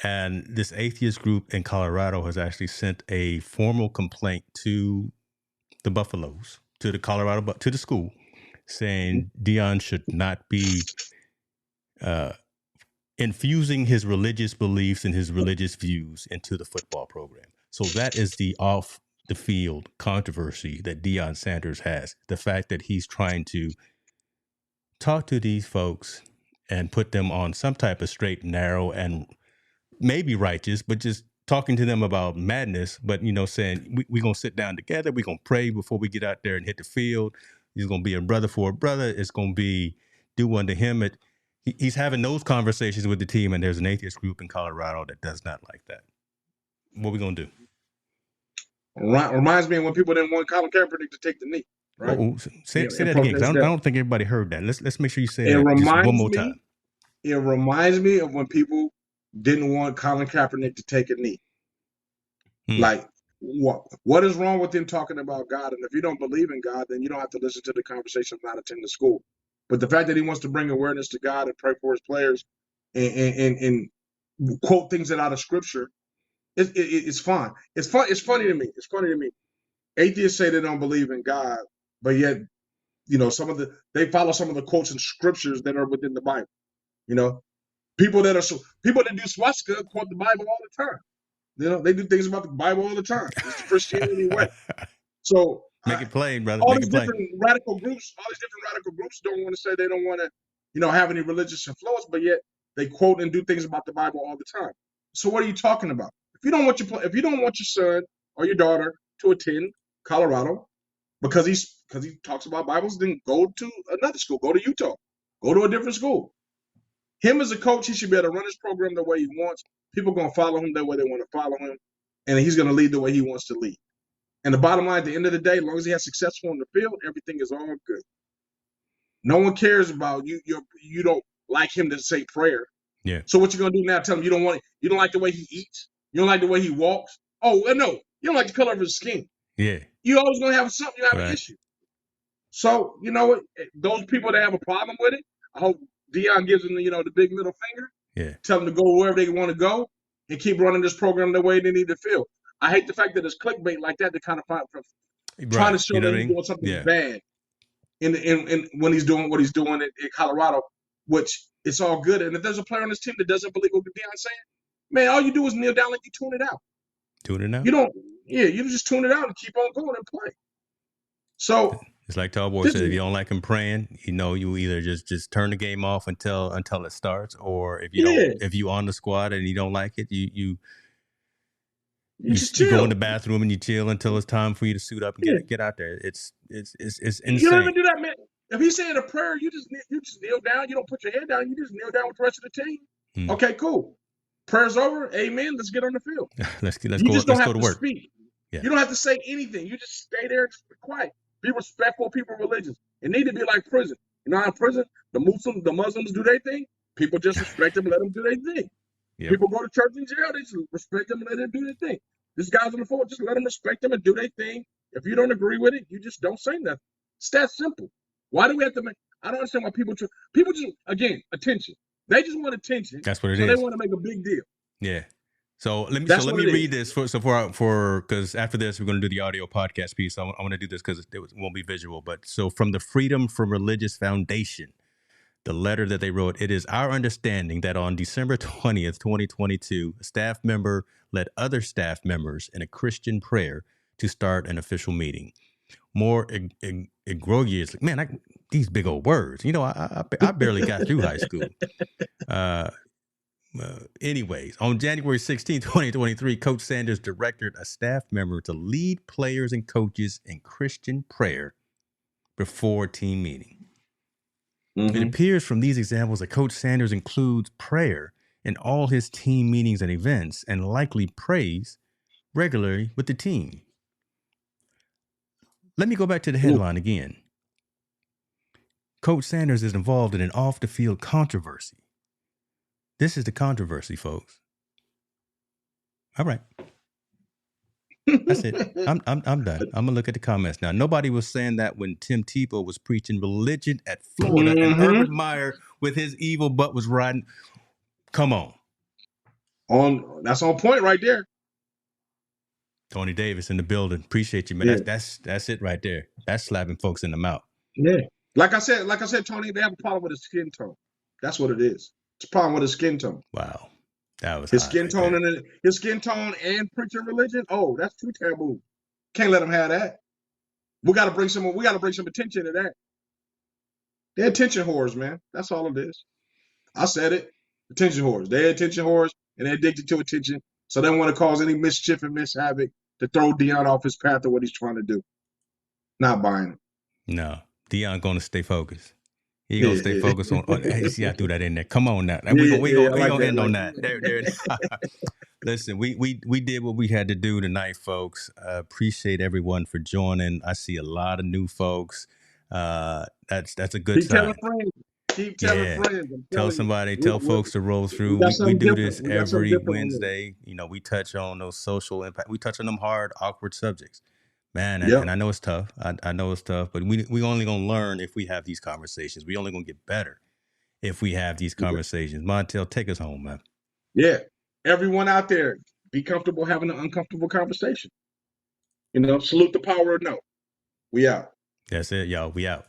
And this atheist group in Colorado has actually sent a formal complaint to the Buffaloes, to the school, saying Deion should not be infusing his religious beliefs and his religious views into the football program. So that is the off the field controversy that Deion Sanders has. The fact that he's trying to talk to these folks and put them on some type of straight and narrow and maybe righteous, but just talking to them about madness, but saying we're going to sit down together, we're going to pray before we get out there and hit the field. He's going to be a brother for a brother. It's going to be do unto him. He's having those conversations with the team, and there's an atheist group in Colorado that does not like that. What are we going to do? Reminds me of when people didn't want Colin Kaepernick to take the knee, right? Say that again, because I don't think everybody heard that. Let's make sure you say that just one more time. It reminds me of when people didn't want Colin Kaepernick to take a knee. Like, what is wrong with him talking about God? And if you don't believe in God, then you don't have to listen to the conversation of not attending school. But the fact that he wants to bring awareness to God and pray for his players and quote things out of Scripture, it's fine. It's funny to me. It's funny to me. Atheists say they don't believe in God, but yet, they follow some of the quotes and scriptures that are within the Bible. People that do swastika quote the Bible all the time. They do things about the Bible all the time. It's the Christianity way. So make it plain, brother. All these different radical groups don't want to say they don't want to, have any religious influence, but yet they quote and do things about the Bible all the time. So what are you talking about? If you don't want your son or your daughter to attend Colorado because he talks about Bibles, then go to another school. Go to Utah. Go to a different school. Him as a coach, he should be able to run his program the way he wants. People are going to follow him the way they want to follow him, and he's going to lead the way he wants to lead. And the bottom line, at the end of the day, as long as he has successful in the field, everything is all good. No one cares about you. You don't like him to say prayer. Yeah. So what you gonna do now? Tell him you don't like the way he eats. You don't like the way he walks. Oh, well, no, you don't like the color of his skin. Yeah. You always gonna have something. You have an issue. So you know what? Those people that have a problem with it, I hope Deion gives them the big middle finger. Yeah. Tell them to go wherever they want to go and keep running this program the way they need to feel. I hate the fact that it's clickbait like that. They kind of trying to show that he's doing something bad. In when he's doing what he's doing in Colorado, which it's all good. And if there's a player on this team that doesn't believe what Deion's saying, man, all you do is kneel down and you tune it out. Tune it out? You just tune it out and keep on going and play. So it's like Tallboy said, if you don't like him praying, you either just turn the game off until it starts, or if you on the squad and you don't like it, you go in the bathroom and you chill until it's time for you to suit up and get out there. It's insane. You don't even do that, man. If he's saying a prayer, you just kneel down. You don't put your head down. You just kneel down with the rest of the team. Okay, cool. Prayer's over. Amen. Let's get on the field. let's go to work. Speak. Yeah. You don't have to say anything. You just stay there and just be quiet. Be respectful of people's religions. It need to be like prison. In prison, the Muslims do their thing. People just respect them and let them do their thing. Yep. People go to church in jail. They just respect them and let them do their thing. These guys on the floor, just let them respect them and do their thing. If you don't agree with it, you just don't say nothing. It's that simple. Why do we have to make? I don't understand why people just again attention. They just want attention. That's what it is. So they want to make a big deal. Yeah. So let me read this for because after this we're going to do the audio podcast piece. I want to do this because it won't be visual. But so from the Freedom from Religious Foundation, the letter that they wrote, it is our understanding that on December 20th, 2022, a staff member led other staff members in a Christian prayer to start an official meeting. More egregiously, man, these big old words. I barely got through high school. Anyways, on January 16, 2023, Coach Sanders directed a staff member to lead players and coaches in Christian prayer before team meeting. Mm-hmm. It appears from these examples that Coach Sanders includes prayer in all his team meetings and events and likely prays regularly with the team. Let me go back to the headline again. Coach Sanders is involved in an off-the-field controversy. This is the controversy, folks. All right. That's it. I'm done. I'm gonna look at the comments now. Nobody was saying that when Tim Tebow was preaching religion at Florida and Urban Meyer with his evil butt was riding. Come on. That's on point right there. Tony Davis in the building. Appreciate you, man. Yeah. That's it right there. That's slapping folks in the mouth. Yeah. Like I said, Tony, they have a problem with his skin tone. That's what it is. It's a problem with his skin tone. Wow. That was his skin tone and preaching religion. Oh, that's too taboo. Can't let him have that. We gotta bring some attention to that. They're attention whores, man. That's all it is. I said it. Attention whores. They're attention whores and they're addicted to attention. So they don't want to cause any mischief and havoc to throw Deion off his path of what he's trying to do. Not buying it. No. Dion gonna stay focused. He gonna Yeah, stay yeah, focused on. Hey, see, I threw that in there. Come on now, and yeah, we yeah. gonna I we like gonna that. end Like, on that. There. Listen, we did what we had to do tonight, folks. Appreciate everyone for joining. I see a lot of new folks. That's a good keep telling sign. friends. Keep telling Yeah. friends. I'm Tell telling you, somebody, tell folks to roll we through. got We something do different. this We got something every different on this. Wednesday. We touch on those social impact. We touch on them hard, awkward subjects. Man, and Yep. I know it's tough. I know it's tough, but we only gonna learn if we have these conversations. We only gonna get better if we have these conversations. Montel, take us home, man. Yeah. Everyone out there, be comfortable having an uncomfortable conversation. Salute the power of no. We out. That's it, y'all. We out.